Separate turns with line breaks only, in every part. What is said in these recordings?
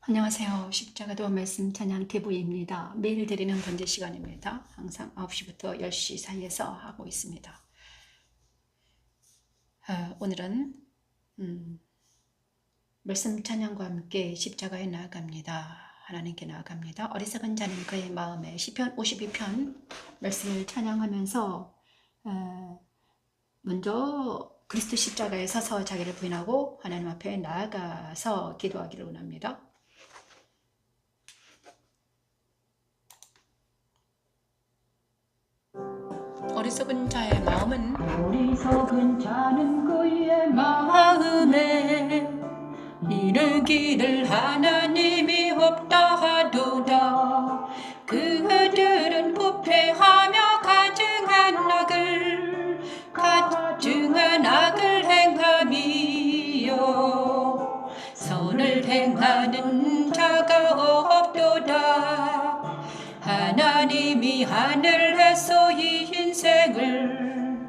안녕하세요. 십자가도 말씀 찬양 TV입니다. 매일 드리는 번제 시간입니다. 항상 9시부터 10시 사이에서 하고 있습니다. 오늘은 말씀 찬양과 함께 십자가에 나아갑니다. 하나님께 나아갑니다. 어리석은 자는 그의 마음에 시편 52편 말씀을 찬양하면서 먼저 그리스도 십자가에 서서 자기를 부인하고 하나님 앞에 나아가서 기도하기를 원합니다. 어리석은 자의 마음은
어리석은 자는 그의
마음에 이르기를 하나님이 없다 하도다. 그들은 부패하며 가증한 악을 행함이요 선을 행하는 자가 없도다. 하나님이 하늘에서 이 인생을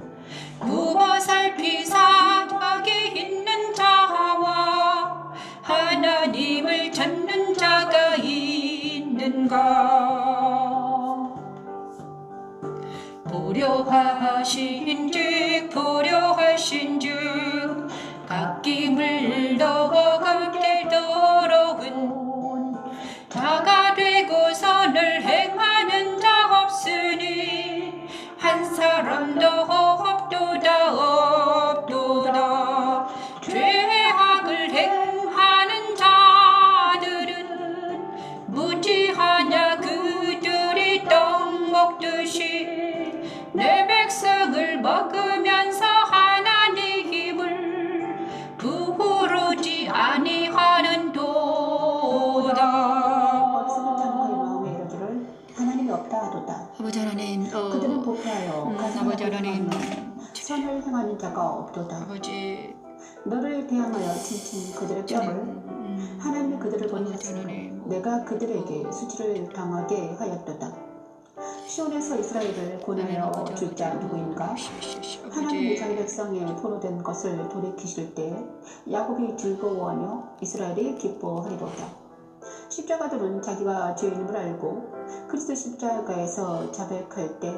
구워 살피사 자기 있는 자와 하나님을 찾는 자가 있는가. 보려하신즉 갓김을 넣어 함께 더러운 자가 되고 선을 행하는 자 없으니 한 사람도 없도다. 죄악을 행하는 자들은 무지하냐. 그들이 떡 먹듯이 내 백성을 먹으면서 하나님을 부르지 아니하는도다.
하나님이 없다 하도다.
아버지 하나님,
그들은 부패하여
아버지 하나님,
선을 행하는 자가 없도다.
아버지
너를 대항하여 친친 그들의 뼈를 하나님이 그들을 보내셨으니 내가 그들에게 수치를 당하게 하였도다. 시온에서 이스라엘을 고난하여 줄 자 누구인가? 하나님이 자기 백성의 포로된 것을 돌이키실 때 야곱이 즐거워하며 이스라엘이 기뻐하리로다. 십자가들은 자기가 죄인임을 알고 그리스도 십자가에서 자백할 때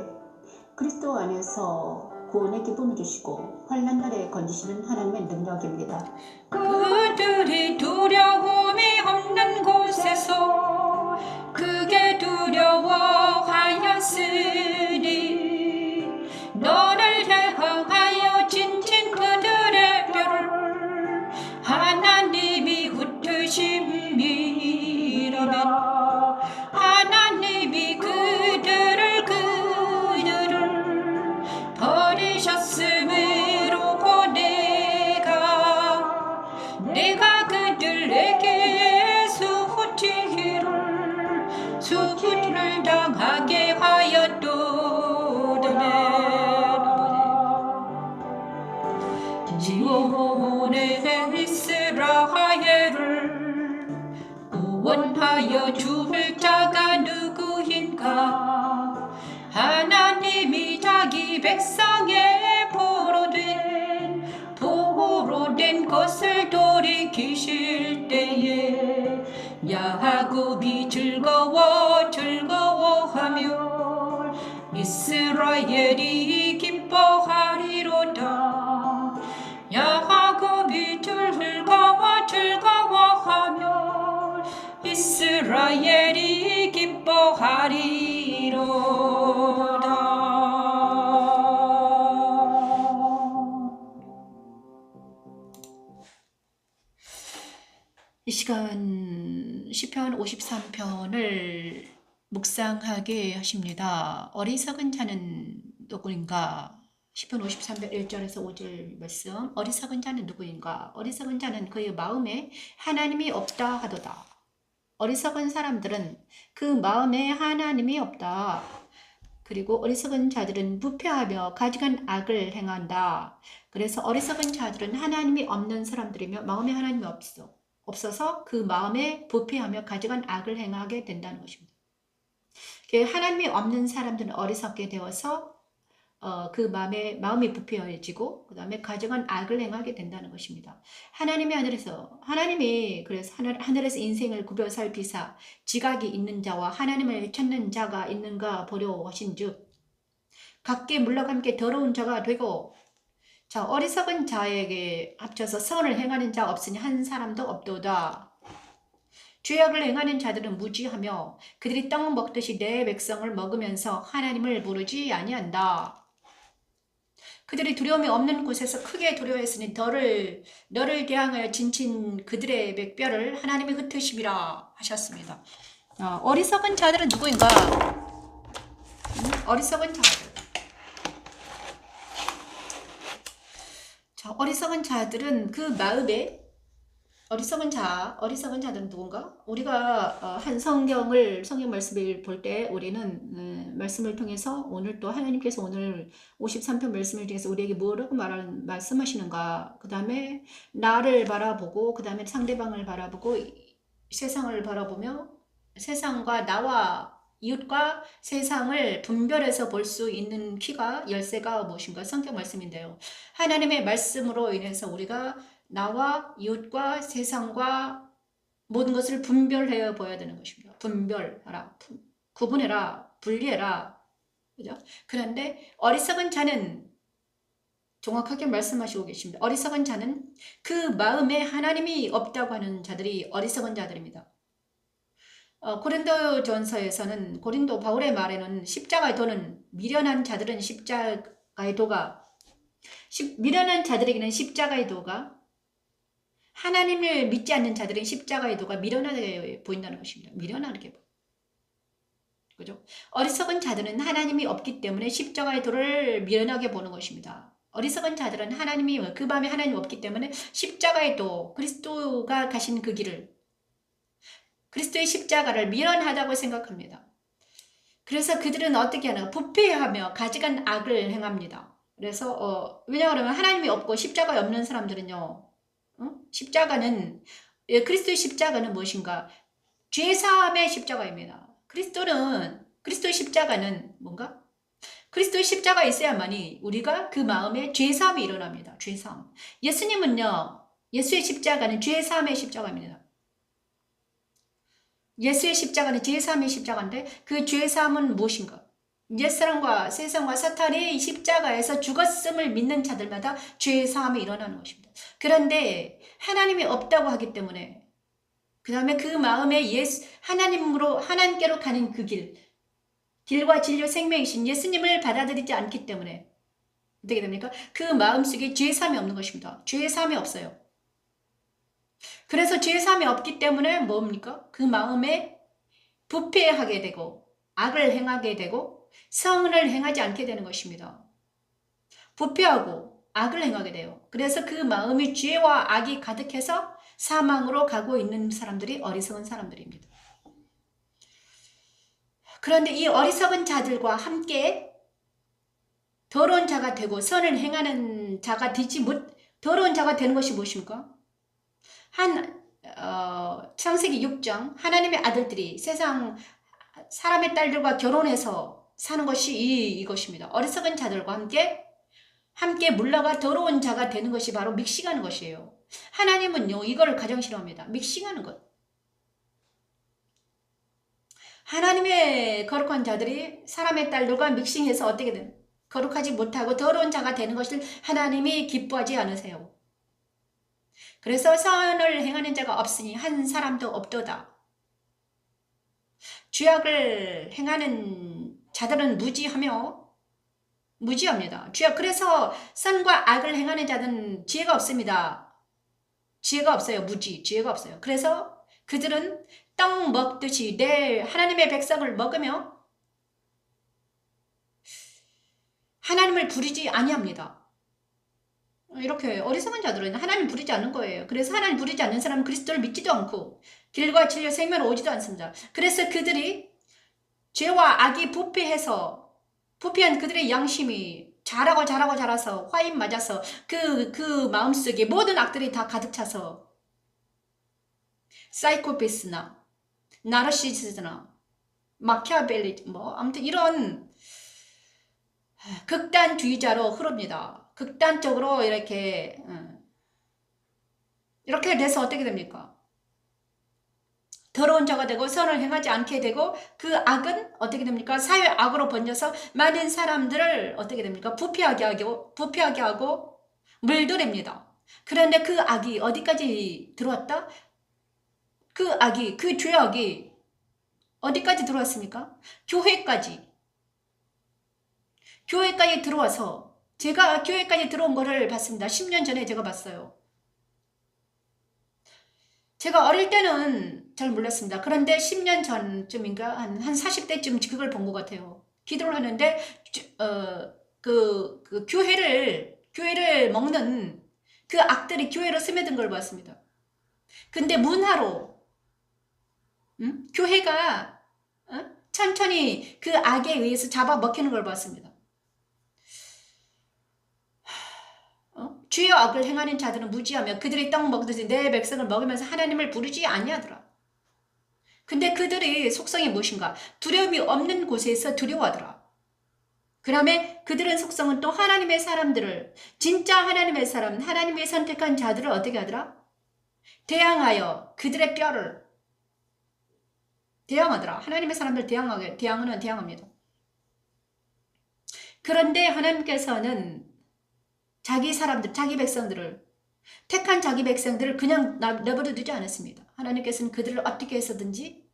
그리스도 안에서 구원의 기쁨을 주시고 환난 날에 건지시는 하나님의 능력입니다.
그들이 두려움이 없는 곳에서 크게 두려워하였으니 너를 향하여 진친 그들의 뼈를 하나님이 흩으심이라면 하나님이 그들을 버리셨으므로 내가 그들에게 수치를 당하게 하였도다. 지온의 이스라엘을 구원하여 줄 자가 누구인가. 하나님이 자기 백성의 포로된 것을 돌이키실 때에 야곱이 즐거워하며 이스라엘이 기뻐하리로다. 야곱이 즐거워하며 이스라엘이 기뻐하리로다. 이 시간 시편 53편을 묵상하게 하십니다. 어리석은 자는 누구인가? 시편 53편 1절에서 5절 말씀. 어리석은 자는 누구인가? 어리석은 자는 그의 마음에 하나님이 없다 하도다. 어리석은 사람들은 그 마음에 하나님이 없다. 그리고 어리석은 자들은 부패하며 가증한 악을 행한다. 그래서 어리석은 자들은 하나님이 없는 사람들이며 마음에 하나님이 없어서 그 마음에 부패하며 가증한 악을 행하게 된다는 것입니다. 하나님이 없는 사람들은 어리석게 되어서 그 마음이 부패해지고 그 다음에 가정은 악을 행하게 된다는 것입니다. 하나님이 그래서 하늘에서 인생을 구별 살피사 지각이 있는 자와 하나님을 찾는 자가 있는가 보려 하신즉 각기 물러가 함께 더러운 자가 되고 자 어리석은 자에게 합쳐서 선을 행하는 자 없으니 한 사람도 없도다. 죄악을 행하는 자들은 무지하며 그들이 떡 먹듯이 내 백성을 먹으면서 하나님을 부르지 아니한다. 그들이 두려움이 없는 곳에서 크게 두려워했으니 너를 대항하여 진친 그들의 맥뼈를 하나님이 흩으심이라 하셨습니다. 어리석은 자들은 누구인가? 어리석은 자들. 자, 어리석은 자들은 그 마음에 어리석은 자들은 누군가? 우리가 한 성경 말씀을 볼 때 우리는 말씀을 통해서 오늘 또 하나님께서 오늘 53편 말씀을 통해서 우리에게 뭐라고 말씀하시는가? 그 다음에 나를 바라보고 그 다음에 상대방을 바라보고 세상을 바라보며 세상과 나와 이웃과 세상을 분별해서 볼 수 있는 키가 열쇠가 무엇인가? 성경 말씀인데요. 하나님의 말씀으로 인해서 우리가 나와 이웃과 세상과 모든 것을 분별해 보여야 되는 것입니다. 분별하라, 구분해라, 분리해라. 그죠? 그런데 어리석은 자는 정확하게 말씀하시고 계십니다. 어리석은 자는 그 마음에 하나님이 없다고 하는 자들이 어리석은 자들입니다. 고린도 바울의 말에는 십자가의 도는 미련한 자들은 십자가의 도가 미련한 자들에게는 십자가의 도가 하나님을 믿지 않는 자들은 십자가의 도가 미련하게 보인다는 것입니다. 미련하게 보여. 그죠? 어리석은 자들은 하나님이 없기 때문에 십자가의 도를 미련하게 보는 것입니다. 어리석은 자들은 그 마음에 하나님이 없기 때문에 십자가의 도, 그리스도가 가신 그 길을, 그리스도의 십자가를 미련하다고 생각합니다. 그래서 그들은 어떻게 하나? 부패하며 가증한 악을 행합니다. 그래서 왜냐하면 하나님이 없고 십자가 없는 사람들은요. 십자가는 그리스도의 십자가는 무엇인가? 죄사함의 십자가입니다. 그리스도의 십자가는 뭔가? 그리스도의 십자가 있어야만이 우리가 그 마음에 죄사함이 일어납니다. 죄사함. 예수님은요. 예수의 십자가는 죄사함의 십자가입니다. 예수의 십자가는 죄사함의 십자가인데 그 죄사함은 무엇인가? 옛사람과 세상과 사탄이 십자가에서 죽었음을 믿는 자들마다 죄사함이 일어나는 것입니다. 그런데 하나님이 없다고 하기 때문에 그 다음에 그 마음에 하나님께로 가는 그 길과 진료 생명이신 예수님을 받아들이지 않기 때문에 어떻게 됩니까? 그 마음속에 죄사함이 없는 것입니다. 죄사함이 없어요. 그래서 죄사함이 없기 때문에 뭡니까? 그 마음에 부패하게 되고 악을 행하게 되고 성을 행하지 않게 되는 것입니다. 부패하고 악을 행하게 돼요. 그래서 그 마음이 죄와 악이 가득해서 사망으로 가고 있는 사람들이 어리석은 사람들입니다. 그런데 이 어리석은 자들과 함께 더러운 자가 되고 선을 행하는 자가 더러운 자가 되는 것이 무엇입니까? 창세기 6장 하나님의 아들들이 세상 사람의 딸들과 결혼해서 사는 것이 이것입니다. 어리석은 자들과 함께 물러가 더러운 자가 되는 것이 바로 믹싱하는 것이에요. 하나님은요 이거를 가장 싫어합니다. 믹싱하는 것. 하나님의 거룩한 자들이 사람의 딸들과 믹싱해서 어떻게 된 거룩하지 못하고 더러운 자가 되는 것을 하나님이 기뻐하지 않으세요. 그래서 선을 행하는 자가 없으니 한 사람도 없도다. 죄악을 행하는 자들은 무지합니다. 그래서 선과 악을 행하는 자들은 지혜가 없습니다. 지혜가 없어요. 지혜가 없어요. 그래서 그들은 떡 먹듯이 내 하나님의 백성을 먹으며 하나님을 부르지 아니합니다. 이렇게 어리석은 자들은 하나님 부르지 않는 거예요. 그래서 하나님 부르지 않는 사람은 그리스도를 믿지도 않고 길과 진리 생명으로 오지도 않습니다. 그래서 그들이 죄와 악이 부패한 그들의 양심이 자라서 화인 맞아서 그 마음속에 모든 악들이 다 가득 차서 사이코패스나 나르시시스나 마키아벨리 아무튼 이런 극단주의자로 흐릅니다. 극단적으로 이렇게 돼서 어떻게 됩니까? 더러운 자가 되고 선을 행하지 않게 되고 그 악은 어떻게 됩니까? 사회 악으로 번져서 많은 사람들을 어떻게 됩니까? 부패하게 하고 물들입니다. 그런데 그 악이 어디까지 들어왔다? 그 악이, 그 죄악이 어디까지 들어왔습니까? 교회까지 들어와서 제가 교회까지 들어온 거를 봤습니다. 10년 전에 제가 봤어요. 제가 어릴 때는 잘 몰랐습니다. 그런데 10년 전쯤인가 한 40대쯤 그걸 본 것 같아요. 기도를 하는데 그 교회를 먹는 그 악들이 교회로 스며든 걸 봤습니다. 근데 문화로 교회가 천천히 그 악에 의해서 잡아먹히는 걸 봤습니다. 주여 악을 행하는 자들은 무지하며 그들이 떡 먹듯이 내 백성을 먹으면서 하나님을 부르지 아니하더라. 근데 그들의 속성이 무엇인가? 두려움이 없는 곳에서 두려워하더라. 그 다음에 그들의 속성은 또 하나님의 사람들을, 진짜 하나님의 사람, 하나님의 선택한 자들을 어떻게 하더라? 대항하여 그들의 뼈를 대항하더라. 하나님의 사람들 대항합니다. 그런데 하나님께서는 자기 사람들, 자기 백성들을, 택한 자기 백성들을 그냥 내버려 두지 않았습니다. 하나님께서는 그들을 어떻게 해서든지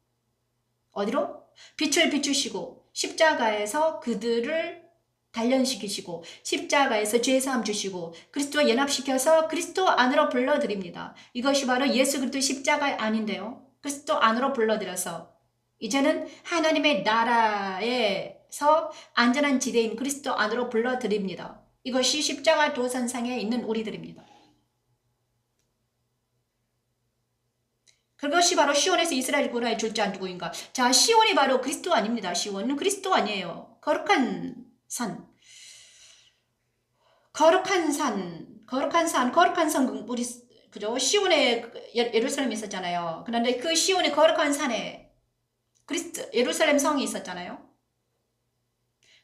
어디로? 빛을 비추시고 십자가에서 그들을 단련시키시고 십자가에서 죄사함 주시고 그리스도와 연합시켜서 그리스도 안으로 불러드립니다. 이것이 바로 예수 그리스도 십자가 안인데요. 그리스도 안으로 불러들여서 이제는 하나님의 나라에서 안전한 지대인 그리스도 안으로 불러드립니다. 이것이 십자가 도산상에 있는 우리들입니다. 그것이 바로 시온에서 이스라엘 구원의 줄자 누구인가? 자, 시온이 바로 그리스도 아닙니다. 시온은 그리스도 아니에요. 거룩한 산, 우리 그죠? 시온에 예루살렘이 있었잖아요. 그런데 그 시온의 거룩한 산에 예루살렘 성이 있었잖아요.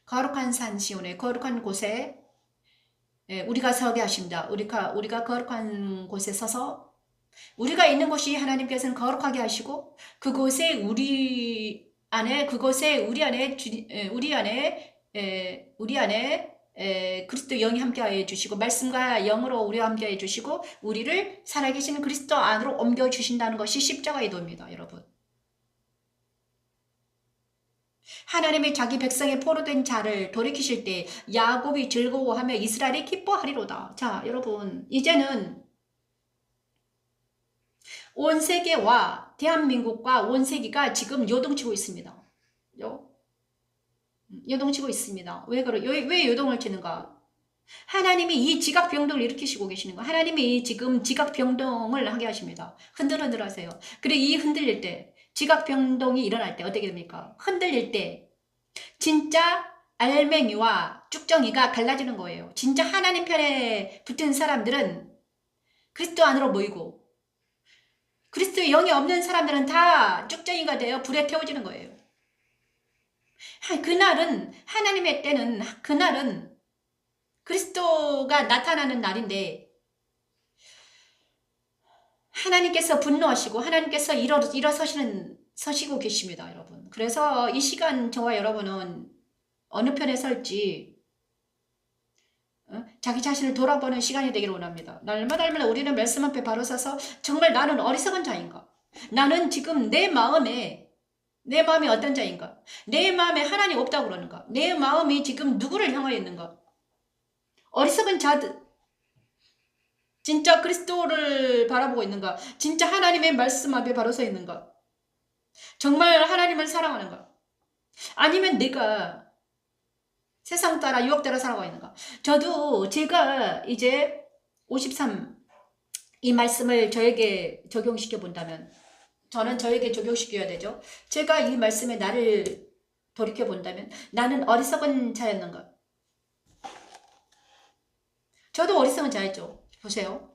거룩한 산 시온에 거룩한 곳에 우리가 서게 하십니다. 우리가 거룩한 곳에 서서 우리가 있는 곳이 하나님께서는 거룩하게 하시고 그곳에 우리 안에 그리스도 영이 함께하여 주시고 말씀과 영으로 우리와 함께하여 주시고 우리를 살아계신 그리스도 안으로 옮겨 주신다는 것이 십자가의 도입니다. 여러분. 하나님이 자기 백성의 포로된 자를 돌이키실 때 야곱이 즐거워하며 이스라엘이 기뻐하리로다. 자, 여러분, 이제는 온 세계와 대한민국과 온 세계가 지금 요동치고 있습니다. 요동치고 있습니다. 왜 요동을 치는가? 하나님이 이 지각병동을 일으키시고 계시는 거. 하나님이 지금 지각병동을 하게 하십니다. 흔들흔들 하세요. 그리고 이 흔들릴 때 지각병동이 일어날 때 어떻게 됩니까? 흔들릴 때 진짜 알맹이와 쭉정이가 갈라지는 거예요. 진짜 하나님 편에 붙은 사람들은 그리스도 안으로 모이고 그리스도의 영이 없는 사람들은 다 쭉정이가 되어 불에 태워지는 거예요. 그날은 하나님의 때는 그날은 그리스도가 나타나는 날인데 하나님께서 분노하시고 하나님께서 서시고 계십니다, 여러분. 그래서 이 시간 저와 여러분은 어느 편에 설지 자기 자신을 돌아보는 시간이 되기를 원합니다. 날마다 우리는 말씀 앞에 바로 서서 정말 나는 어리석은 자인가? 나는 지금 내 마음이 어떤 자인가? 내 마음에 하나님 없다고 그러는가? 내 마음이 지금 누구를 향하여 있는가? 어리석은 자들 진짜 그리스도를 바라보고 있는가? 진짜 하나님의 말씀 앞에 바로 서 있는가? 정말 하나님을 사랑하는가? 아니면 내가 세상 따라 유혹 따라 살아가고 있는가? 제가 이제 53 이 말씀을 저에게 적용시켜 본다면 저는 저에게 적용시켜야 되죠. 제가 이 말씀에 나를 돌이켜 본다면 나는 어리석은 자였는가? 저도 어리석은 자였죠. 보세요.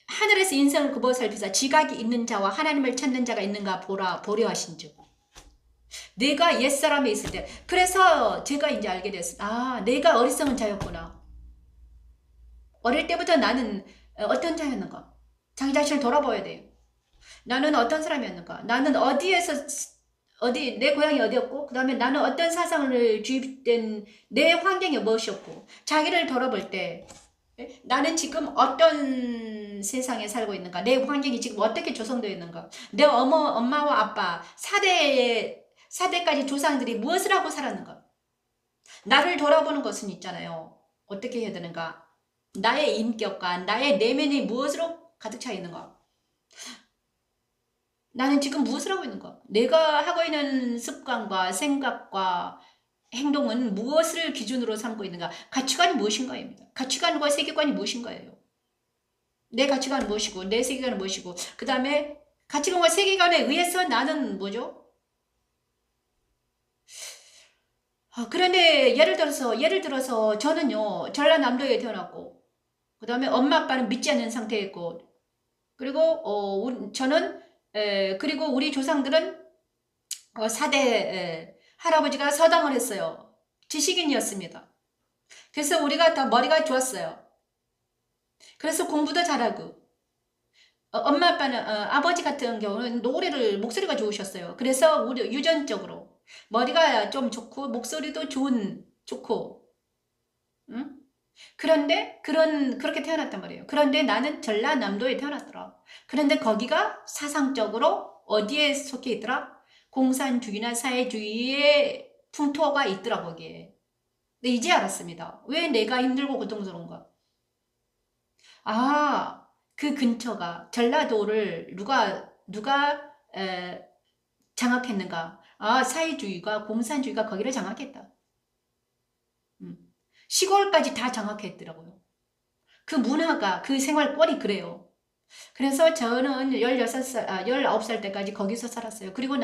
하늘에서 인생을 굽어 살피사 지각이 있는 자와 하나님을 찾는 자가 있는가 보려 하신즉 내가 옛사람에 있을 때. 그래서 제가 이제 알게 됐어요. 아, 내가 어리석은 자였구나. 어릴 때부터 나는 어떤 자였는가? 자기 자신을 돌아봐야 돼요. 나는 어떤 사람이었는가? 나는 내 고향이 어디였고, 그 다음에 나는 어떤 사상을 주입된 내 환경이 무엇이었고, 자기를 돌아볼 때, 나는 지금 어떤 세상에 살고 있는가? 내 환경이 지금 어떻게 조성되어 있는가? 내 엄마와 아빠, 4대까지 조상들이 무엇을 하고 살았는가? 나를 돌아보는 것은 있잖아요. 어떻게 해야 되는가? 나의 인격과 나의 내면이 무엇으로 가득 차 있는가? 나는 지금 무엇을 하고 있는가? 내가 하고 있는 습관과 생각과 행동은 무엇을 기준으로 삼고 있는가? 가치관이 무엇인가입니다. 가치관과 세계관이 무엇인가예요. 내 가치관은 무엇이고 내 세계관은 무엇이고 그 다음에 가치관과 세계관에 의해서 나는 뭐죠? 그런데 예를 들어서 저는요 전라남도에 태어났고 그 다음에 엄마 아빠는 믿지 않는 상태였고 그리고 그리고 우리 조상들은 4대 할아버지가 서당을 했어요. 지식인이었습니다. 그래서 우리가 다 머리가 좋았어요. 그래서 공부도 잘하고 엄마 아빠는 아버지 같은 경우는 목소리가 좋으셨어요. 그래서 우리 유전적으로 머리가 좀 좋고 목소리도 좋고 응? 그런데 그렇게 태어났단 말이에요. 그런데 나는 전라남도에 태어났더라. 그런데 거기가 사상적으로 어디에 속해 있더라? 공산주의나 사회주의의 풍토가 있더라 거기에. 근데 이제 알았습니다. 왜 내가 힘들고 고통스러운가? 아, 그 근처가 전라도를 누가 장악했는가? 아, 사회주의가 공산주의가 거기를 장악했다. 시골까지 다 장악했더라고요. 그 문화가 그 생활권이 그래요. 그래서 저는 19살 때까지 거기서 살았어요. 그리고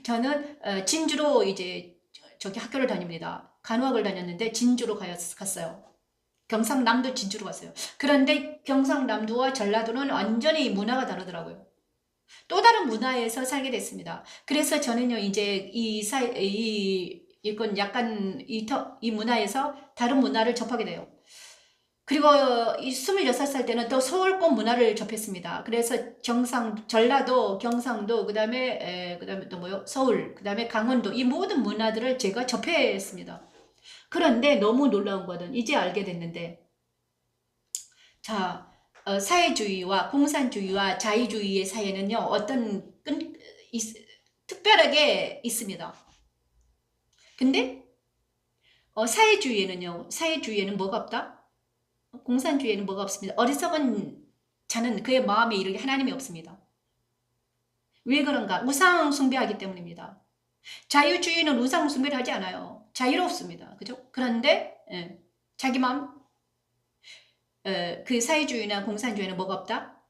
저는 진주로 이제 저기 학교를 다닙니다. 간호학을 다녔는데 진주로 갔어요. 경상남도 진주로 갔어요. 그런데 경상남도와 전라도는 완전히 문화가 다르더라고요. 또 다른 문화에서 살게 됐습니다. 그래서 저는요, 이제 이건 약간 이 문화에서 다른 문화를 접하게 돼요. 그리고 이 26살 때는 또 서울권 문화를 접했습니다. 그래서 전라도, 경상도, 그다음에 또 뭐요? 서울, 그다음에 강원도 이 모든 문화들을 제가 접했습니다. 그런데 너무 놀라운 거는 이제 알게 됐는데, 자, 사회주의와 공산주의와 자유주의의 사이에는요, 특별하게 있습니다. 근데, 사회주의에는 뭐가 없다? 공산주의에는 뭐가 없습니다. 어리석은 자는 그의 마음에 이르게 하나님이 없습니다. 왜 그런가? 우상 숭배하기 때문입니다. 자유주의는 우상 숭배를 하지 않아요. 자유롭습니다. 그죠? 그런데 자기 마음 그 사회주의나 공산주의는 뭐가 없다?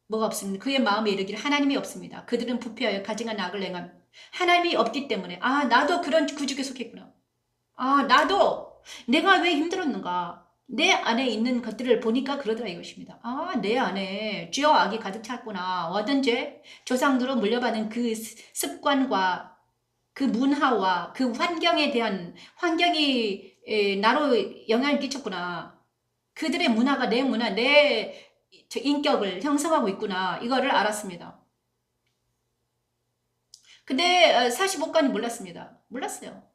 뭐가 없습니다. 그의 마음에 이르기를 하나님이 없습니다. 그들은 부패하여 가증한 악을 행함. 하나님이 없기 때문에 나도 그런 구죽에 속했구나. 나도 내가 왜 힘들었는가? 내 안에 있는 것들을 보니까 그러더라 이것입니다. 내 안에 죄와 악이 가득 찼구나. 어떤 죄? 조상들로 물려받은 그 습관과 그 문화와 그 환경이 나로 영향을 끼쳤구나. 그들의 문화가 내 문화, 내 인격을 형성하고 있구나. 이거를 알았습니다. 근데 45까지 몰랐습니다. 몰랐어요.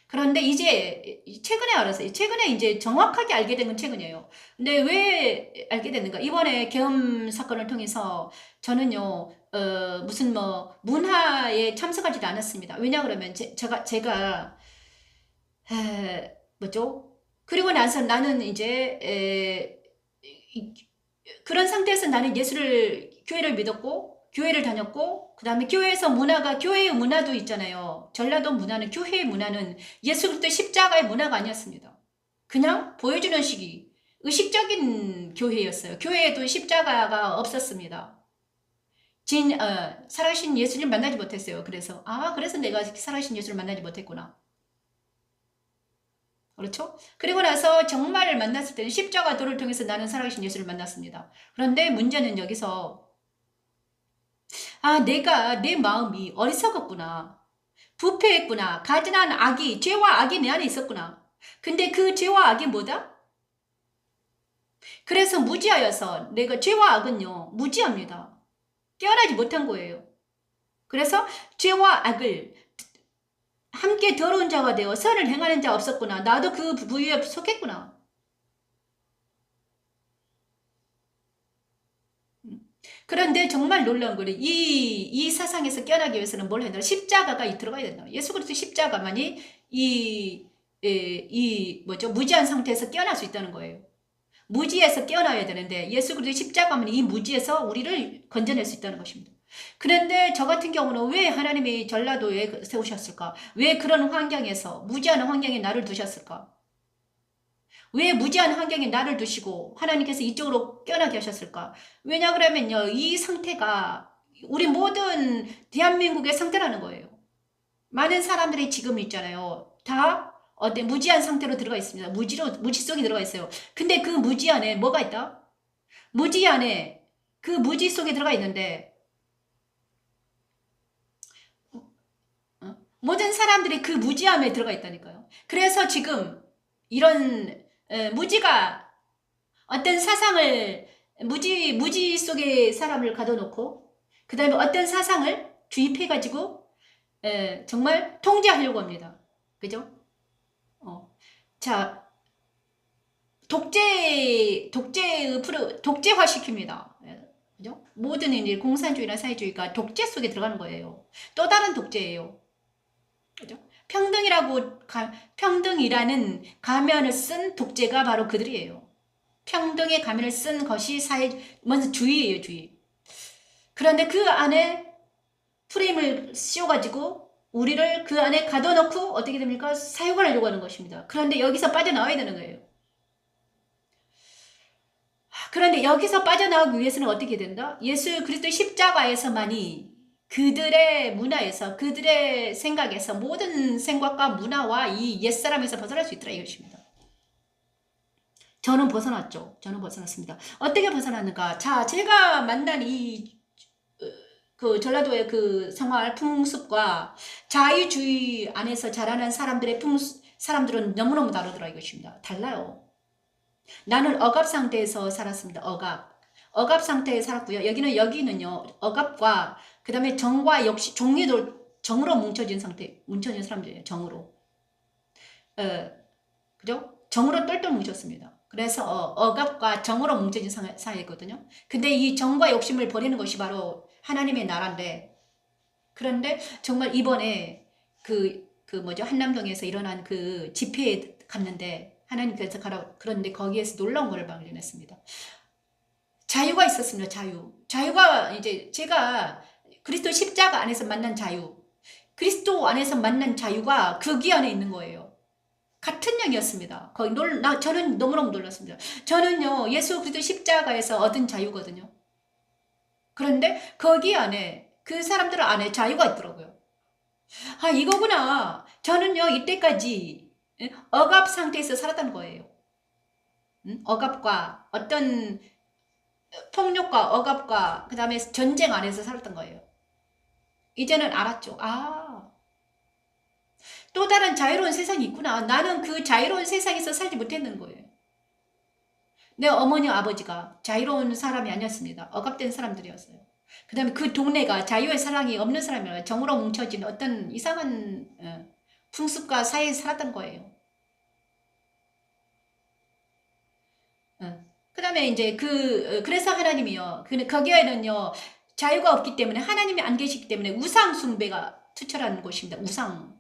그런데 이제 최근에 알았어요. 최근에 이제 정확하게 알게 된 건 최근이에요. 근데 왜 알게 됐는가? 이번에 계엄 사건을 통해서 저는요, 무슨 문화에 참석하지도 않았습니다. 왜냐 그러면 제가 뭐죠? 그리고 나서 나는 이제 그런 상태에서 나는 교회를 믿었고 교회를 다녔고 그 다음에 교회의 문화도 있잖아요. 전라도 문화는 교회의 문화는 예수 그리스도의 십자가의 문화가 아니었습니다. 그냥 보여주는 의식적인 교회였어요. 교회에도 십자가가 없었습니다. 살아계신 예수님 만나지 못했어요. 그래서 내가 살아계신 예수를 만나지 못했구나. 그렇죠? 그리고 나서 정말 만났을 때는 십자가도를 통해서 나는 살아계신 예수를 만났습니다. 그런데 문제는 여기서 내 마음이 어리석었구나. 부패했구나. 가증한 악이, 죄와 악이 내 안에 있었구나. 근데 그 죄와 악이 뭐다? 그래서 무지하여서 내가 죄와 악은요 무지합니다. 깨어나지 못한 거예요. 그래서 죄와 악을 함께 더러운 자가 되어 선을 행하는 자 없었구나. 나도 그 부류에 속했구나. 그런데 정말 놀라운 거는 이 사상에서 깨어나기 위해서는 뭘 해야 되나? 십자가가 들어가야 된다. 예수 그리스도 십자가만이 무지한 상태에서 깨어날 수 있다는 거예요. 무지에서 깨어나야 되는데 예수 그리스도 십자가만이 이 무지에서 우리를 건져낼 수 있다는 것입니다. 그런데 저 같은 경우는 왜 하나님이 전라도에 세우셨을까? 왜 그런 환경에서 무지한 환경에 나를 두셨을까? 왜 무지한 환경에 나를 두시고 하나님께서 이쪽으로 깨어나게 하셨을까? 왜냐 그러면요, 이 상태가 우리 모든 대한민국의 상태라는 거예요. 많은 사람들이 지금 있잖아요. 다 어떤 무지한 상태로 들어가 있습니다. 무지 속에 들어가 있어요. 근데 그 무지 안에 뭐가 있다? 무지 안에 그 무지 속에 들어가 있는데 모든 사람들이 그 무지함에 들어가 있다니까요. 그래서 지금 이런 무지가 어떤 사상을 무지 속에 사람을 가둬놓고 그 다음에 어떤 사상을 주입해가지고 정말 통제하려고 합니다. 그죠? 자, 독재화 시킵니다. 그죠? 모든 이제 공산주의나 사회주의가 독재 속에 들어가는 거예요. 또 다른 독재예요. 그죠? 평등이라는 가면을 쓴 독재가 바로 그들이에요. 평등의 가면을 쓴 것이 먼저 주의예요, 주의. 그런데 그 안에 프레임을 씌워가지고 우리를 그 안에 가둬놓고 어떻게 됩니까? 사육을 하려고 하는 것입니다. 그런데 여기서 빠져나와야 되는 거예요. 그런데 여기서 빠져나오기 위해서는 어떻게 된다? 예수 그리스도 십자가에서만이 그들의 문화에서 그들의 생각에서 모든 생각과 문화와 이 옛사람에서 벗어날 수 있더라 이것입니다. 저는 벗어났죠. 저는 벗어났습니다. 어떻게 벗어났는가? 자, 제가 만난 그 전라도의 그 생활 풍습과 자유주의 안에서 자라난 사람들은 너무너무 다르더라 이것입니다. 달라요. 나는 억압 상태에서 살았습니다. 억압 상태에 살았고요. 여기는요. 억압과 그 다음에 정과 역시 정으로 뭉쳐진 사람들이에요. 정으로. 그죠? 정으로 똘똘 뭉쳤습니다. 그래서 억압과 정으로 뭉쳐진 사회거든요. 근데 이 정과 욕심을 버리는 것이 바로 하나님의 나라인데, 그런데 정말 이번에 한남동에서 일어난 그 집회에 갔는데 하나님께서 그런데 거기에서 놀라운 것을 발견했습니다. 자유가 있었습니다. 자유가 이제 제가 그리스도 십자가 안에서 만난 자유, 그리스도 안에서 만난 자유가 거기 안에 있는 거예요. 같은 영이었습니다. 저는 너무너무 놀랐습니다. 저는요, 예수 그리스도 십자가에서 얻은 자유거든요. 그런데 거기 안에, 그 사람들 안에 자유가 있더라고요. 아, 이거구나. 저는요, 이때까지 억압 상태에서 살았다는 거예요. 억압과 어떤 폭력과 억압과 그 다음에 전쟁 안에서 살았던 거예요. 이제는 알았죠. 또 다른 자유로운 세상이 있구나. 나는 그 자유로운 세상에서 살지 못했는 거예요. 내 어머니 아버지가 자유로운 사람이 아니었습니다. 억압된 사람들이었어요. 그 다음에 그 동네가 자유의 사랑이 없는 사람이라 정으로 뭉쳐진 어떤 이상한 풍습과 사이에서 살았던 거예요. 그 다음에 이제 그래서 하나님이요. 거기에는요, 자유가 없기 때문에 하나님이 안 계시기 때문에 우상 숭배가 투철한 곳입니다. 우상.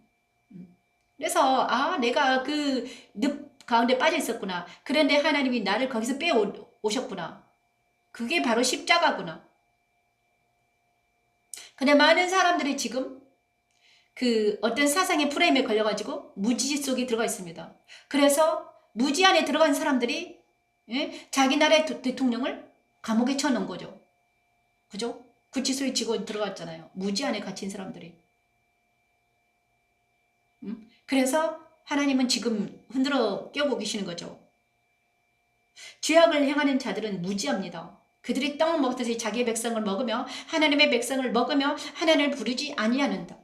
그래서 내가 그 늪 가운데 빠져 있었구나. 그런데 하나님이 나를 거기서 빼오셨구나. 그게 바로 십자가구나. 근데 많은 사람들이 지금 그 어떤 사상의 프레임에 걸려가지고 무지 속에 들어가 있습니다. 그래서 무지 안에 들어간 사람들이 자기 나라의 대통령을 감옥에 쳐놓은 거죠. 그죠? 구치소에 지고 들어갔잖아요. 무지 안에 갇힌 사람들이. 그래서 하나님은 지금 흔들어 깨우고 계시는 거죠. 죄악을 행하는 자들은 무지합니다. 그들이 떡을 먹듯이 자기의 백성을 먹으며 하나님의 백성을 먹으며 하나님을 부르지 아니하는다.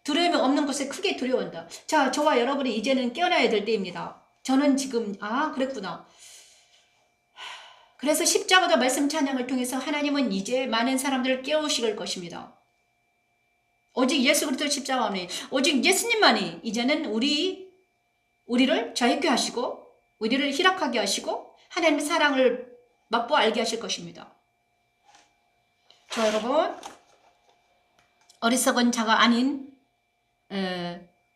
두려움이 없는 곳에 크게 두려워한다. 자, 저와 여러분이 이제는 깨어나야 될 때입니다. 저는 지금 그랬구나. 그래서 십자가도 말씀 찬양을 통해서 하나님은 이제 많은 사람들을 깨우실 것입니다. 오직 예수 그리스도 십자가만이, 오직 예수님만이 이제는 우리를 자유케 하시고 우리를 희락하게 하시고 하나님의 사랑을 맛보아 알게 하실 것입니다. 저 여러분, 어리석은 자가 아닌,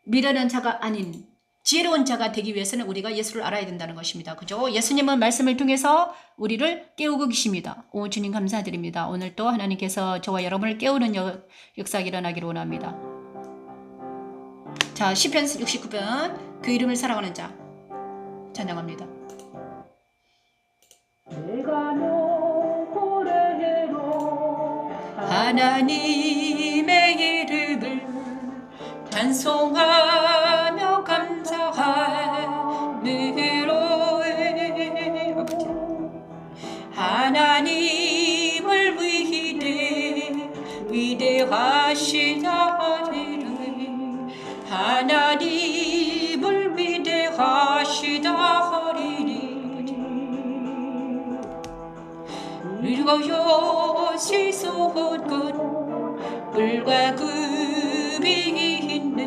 미련한 자가 아닌 지혜로운 자가 되기 위해서는 우리가 예수를 알아야 된다는 것입니다. 그죠? 예수님은 말씀을 통해서 우리를 깨우고 계십니다. 오, 주님 감사드립니다. 오늘 또 하나님께서 저와 여러분을 깨우는 역사가 일어나기를 원합니다. 자, 시편 69편, 그 이름을 사랑하는 자 찬양합니다.
내가 고래로
하나님의 이름을 찬송하며 감사함으로 아버지 하나님을 위대하시다 하리라. 하나님을 위대하시다 하리니 늙어요 시소한 것 물과 급이 있는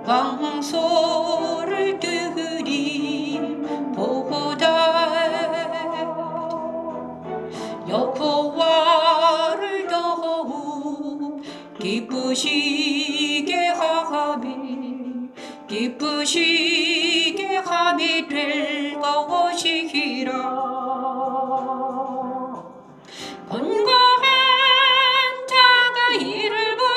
황소를 들이 보다 여호와를 더욱 기쁘시게 함이 될 것이라. 건강한 자가 이를 보고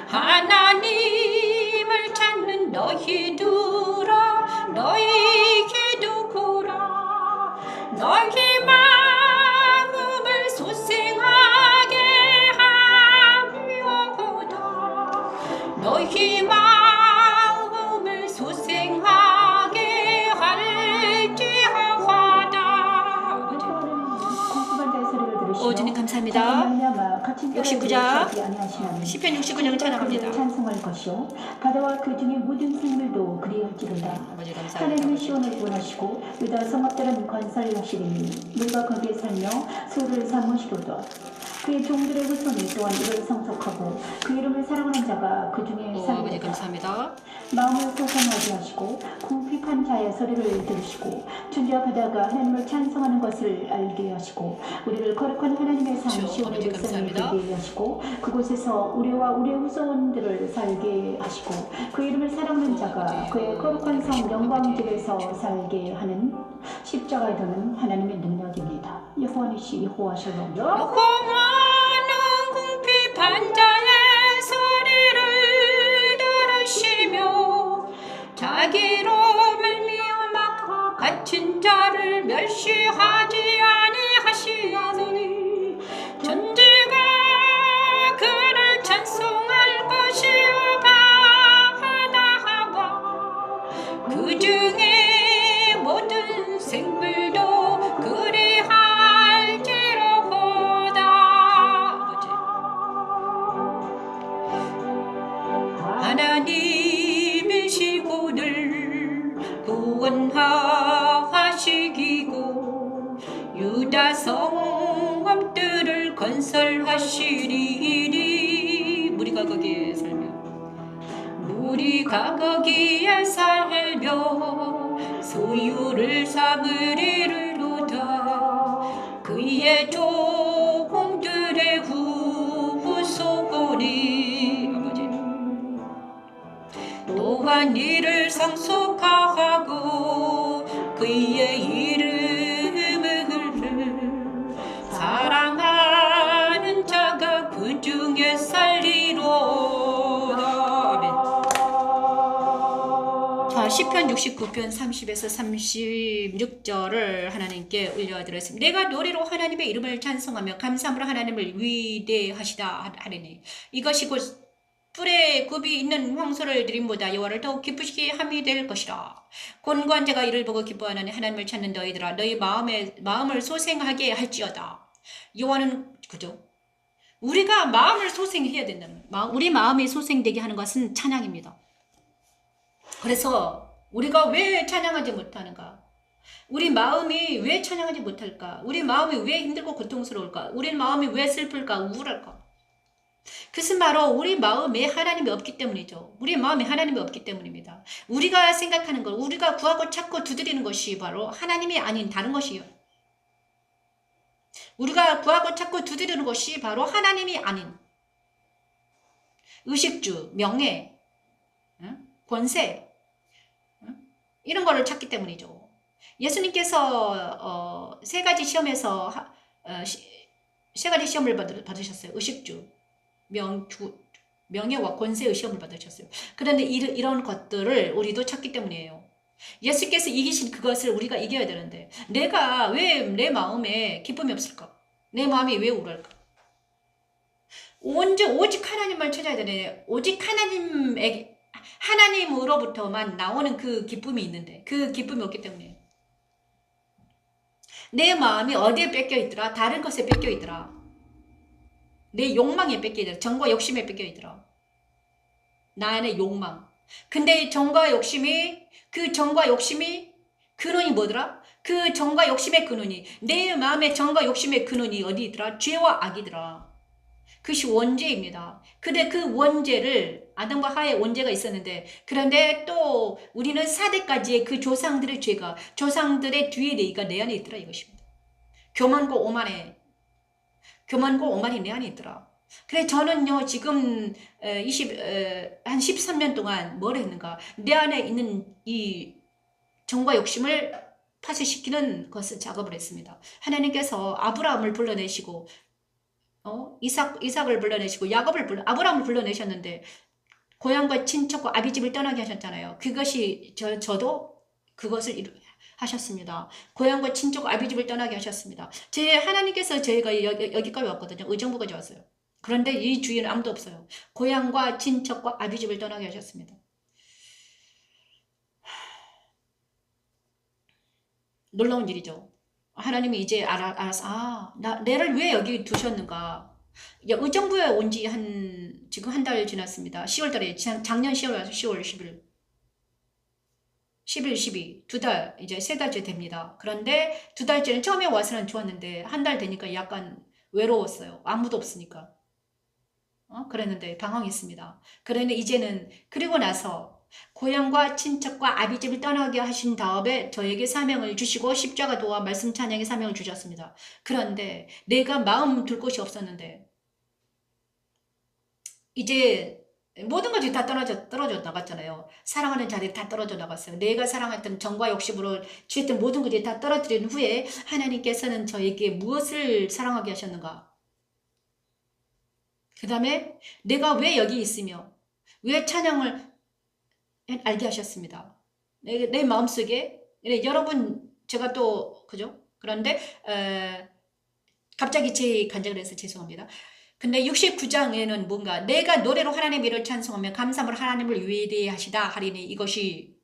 하나님을 찾는 너희들아 너희에게도 구라. 너희 마음을 소생하게 하리오다. 너희 마음을 소생하게 할지어다. 오, 주님 감사합니다. 69장 시편 69장을 찬양합니다.
찬송할 것이요 바다와 그 중에 모든 생물도 그리할지로다. 하나님의 시온을 구원하시고 유다 성읍들은 건설하시리니 물과 거기에 살며 소를 삼으시로다. 그의 종들의 후손이 또한 이를 성속하고 그 이름을 사랑하는 자가 그 중에 살리로다.
감사합니다.
마음을 소상하게 하시고 궁핍한 자의 소리를 들으시고 천지와 바다가 하나님을 찬송하는 것을 알게 하시고 우리를 거룩한 하나님의 산 시온의 백성을 되게 하시고 그곳에서 우리와 우리의 후손들을 살게 하시고 그 이름을 사랑하는 자가 그의 거룩한 성 영광집에서 살게 하는 십자가에 도는 하나님의 능력입니다. 여호와 니시 여호와 샬롬.
여호와는 궁핍한 자의 소리를 들으시며 자기로 말미암아 갇힌 자를 멸시하지 아니하시니 천지가 그를 찬송할 것이요 바다와 그 중에 모든 생물도 그리할지로다. 하나님의 시온을 구원하시기고 유다 성읍들을 건설하시리니 우리가 거기에 살며 소유를 삼으리로다. 그의 종들의 후손이 또한 이를 상속하고 그의 이름을 사랑하는 자가 그 중에 살리로다. 자, 시편 69편 30에서 36절을 하나님께 올려드렸습니다. 내가 노래로 하나님의 이름을 찬송하며 감사함으로 하나님을 위대하시다 하리니 이것이 곧 뿔에 굽이 있는 황소를 드림보다 여호와를 더욱 기쁘시게 함이 될 것이라. 곤고한 자가 이를 보고 기뻐하나니 하나님을 찾는 너희들아 너희 마음을 소생하게 할지어다. 여호와는 그죠? 우리가 마음을 소생해야 된다는 거예요. 우리 마음이 소생되게 하는 것은 찬양입니다. 그래서 우리가 왜 찬양하지 못하는가? 우리 마음이 왜 찬양하지 못할까? 우리 마음이 왜 힘들고 고통스러울까? 우리 마음이 왜 슬플까? 우울할까? 그것은 바로 우리 마음에 하나님이 없기 때문이죠. 우리 마음에 하나님이 없기 때문입니다. 우리가 생각하는 것, 우리가 구하고 찾고 두드리는 것이 바로 하나님이 아닌 다른 것이요. 우리가 구하고 찾고 두드리는 것이 바로 하나님이 아닌 의식주, 명예, 권세, 이런 거를 찾기 때문이죠. 예수님께서 세 가지 시험에서 세 가지 시험을 받으셨어요. 의식주, 명예와 권세의 시험을 받으셨어요. 그런데 이런 것들을 우리도 찾기 때문이에요. 예수께서 이기신 그것을 우리가 이겨야 되는데 내가 왜 내 마음에 기쁨이 없을까? 내 마음이 왜 우울할까? 오직 하나님만 찾아야 되네. 오직 하나님으로부터만 나오는 그 기쁨이 있는데 그 기쁨이 없기 때문에 내 마음이 어디에 뺏겨 있더라? 다른 것에 뺏겨 있더라. 내 욕망에 뺏겨 있더라. 정과 욕심에 뺏겨 있더라. 나의 욕망. 근데 그 정과 욕심이 근원이 뭐더라? 그 정과 욕심의 근원이 내 마음의 정과 욕심의 근원이 어디 있더라? 죄와 악이더라. 그것이 원죄입니다. 근데 그 원죄를 아담과 하의 원죄가 있었는데 그런데 또 우리는 4대까지의 그 조상들의 죄가 조상들의 뒤에 내가 내 안에 있더라 이것입니다. 교만과 오만이 내 안에 있더라. 그래 저는요 지금 한 13년 동안 뭘 했는가 내 안에 있는 이 정과 욕심을 파쇄시키는 것을 작업을 했습니다. 하나님께서 아브라함을 불러내시고 이삭을 불러내시고 아브라함을 불러내셨는데 고향과 친척과 아비집을 떠나게 하셨잖아요. 그것이 저도 그것을 하셨습니다. 고향과 친척과 아비집을 떠나게 하셨습니다. 하나님께서 저희가 여기까지 왔거든요. 의정부까지 왔어요. 그런데 이 주위에는 아무도 없어요. 고향과 친척과 아비집을 떠나게 하셨습니다. 놀라운 일이죠. 하나님이 이제 알아서 내를 왜 여기 두셨는가. 의정부에 온 지 지금 한 달 지났습니다. 10월 달에 작년 10월 와서 10월 10일 11, 12 두 달 이제 세 달째 됩니다. 그런데 두 달째는 처음에 와서는 좋았는데 한 달 되니까 약간 외로웠어요. 아무도 없으니까. 그랬는데 방황했습니다. 그런데 이제는 그리고 나서 고향과 친척과 아비집을 떠나게 하신 다음에 저에게 사명을 주시고 십자가 도와 말씀 찬양의 사명을 주셨습니다. 그런데 내가 마음 둘 곳이 없었는데 이제 모든 것이 다 떨어져 나갔잖아요. 사랑하는 자들이 다 떨어져 나갔어요. 내가 사랑했던 정과 욕심으로 취했던 모든 것이 다 떨어뜨린 후에 하나님께서는 저에게 무엇을 사랑하게 하셨는가? 그 다음에 내가 왜 여기 있으며 왜 찬양을 알게 하셨습니다. 내 마음속에 여러분 제가 또 그죠? 그런데 갑자기 제 간증을 해서 죄송합니다. 근데 69장에는 뭔가 내가 노래로 하나님의 이름을 찬송하며 감사함으로 하나님을 위대하시다 하리니 이것이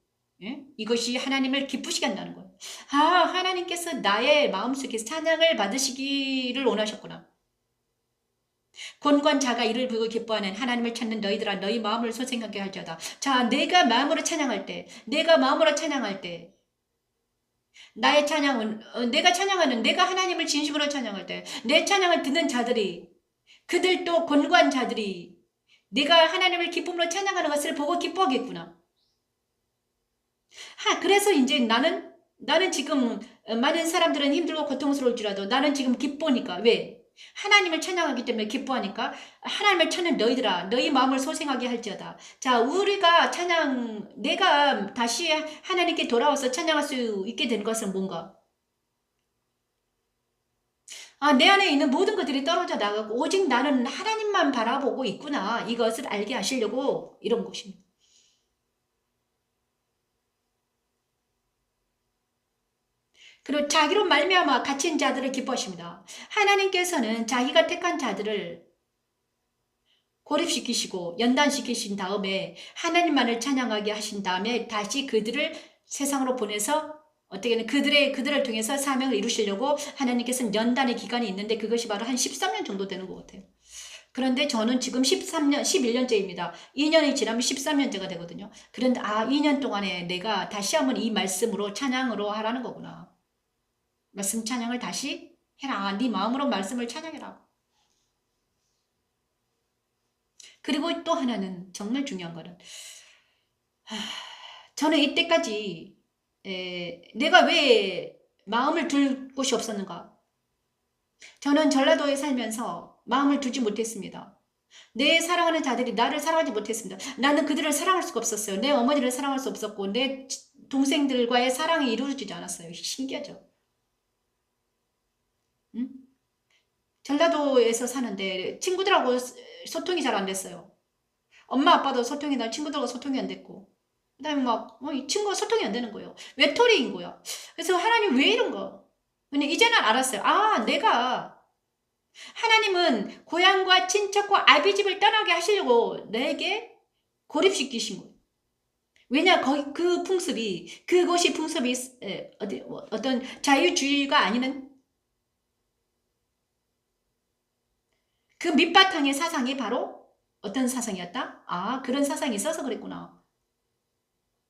하나님을 기쁘시게 한다는 거예요. 하나님께서 나의 마음속에 찬양을 받으시기를 원하셨구나. 권관 자가 이를 부르고 기뻐하는 하나님을 찾는 너희들아 너희 마음을 소생하게 할지어다. 자, 내가 마음으로 찬양할 때 나의 찬양은 내가 하나님을 진심으로 찬양할 때 내 찬양을 듣는 자들이 그들도 권관 자들이 내가 하나님을 기쁨으로 찬양하는 것을 보고 기뻐하겠구나. 그래서 이제 나는 지금 많은 사람들은 힘들고 고통스러울지라도 나는 지금 기쁘니까 왜? 하나님을 찬양하기 때문에 기뻐하니까 하나님을 찾는 너희들아 너희 마음을 소생하게 할지어다. 자, 우리가 내가 다시 하나님께 돌아와서 찬양할 수 있게 된 것은 뭔가? 내 안에 있는 모든 것들이 떨어져 나가고 오직 나는 하나님만 바라보고 있구나. 이것을 알게 하시려고 이런 것입니다. 그리고 자기로 말미암아 갇힌 자들을 기뻐하십니다. 하나님께서는 자기가 택한 자들을 고립시키시고 연단시키신 다음에 하나님만을 찬양하게 하신 다음에 다시 그들을 세상으로 보내서 어떻게는 그들을 통해서 사명을 이루시려고 하나님께서는 연단의 기간이 있는데 그것이 바로 한 13년 정도 되는 것 같아요. 그런데 저는 지금 13년, 11년째입니다. 2년이 지나면 13년째가 되거든요. 그런데 2년 동안에 내가 다시 한번 이 말씀으로 찬양으로 하라는 거구나. 말씀 찬양을 다시 해라. 네 마음으로 말씀을 찬양해라. 그리고 또 하나는 정말 중요한 거는 저는 이때까지 내가 왜 마음을 둘 곳이 없었는가? 저는 전라도에 살면서 마음을 두지 못했습니다. 내 사랑하는 자들이 나를 사랑하지 못했습니다. 나는 그들을 사랑할 수가 없었어요. 내 어머니를 사랑할 수 없었고 내 동생들과의 사랑이 이루어지지 않았어요. 신기하죠? 응? 전라도에서 사는데 친구들하고 소통이 잘 안 됐어요. 엄마 아빠도 소통이 나 친구들과 소통이 안 됐고 그다음에 이 친구가 소통이 안 되는 거예요. 외톨이인 거야. 그래서 하나님 왜 이런 거? 근데 이제는 알았어요. 내가 하나님은 고향과 친척과 아비집을 떠나게 하시려고 내게 고립시키신 거예요. 왜냐 거기 그곳이 풍습이 어떤 자유주의가 아니는 그 밑바탕의 사상이 바로 어떤 사상이었다? 그런 사상이 있어서 그랬구나.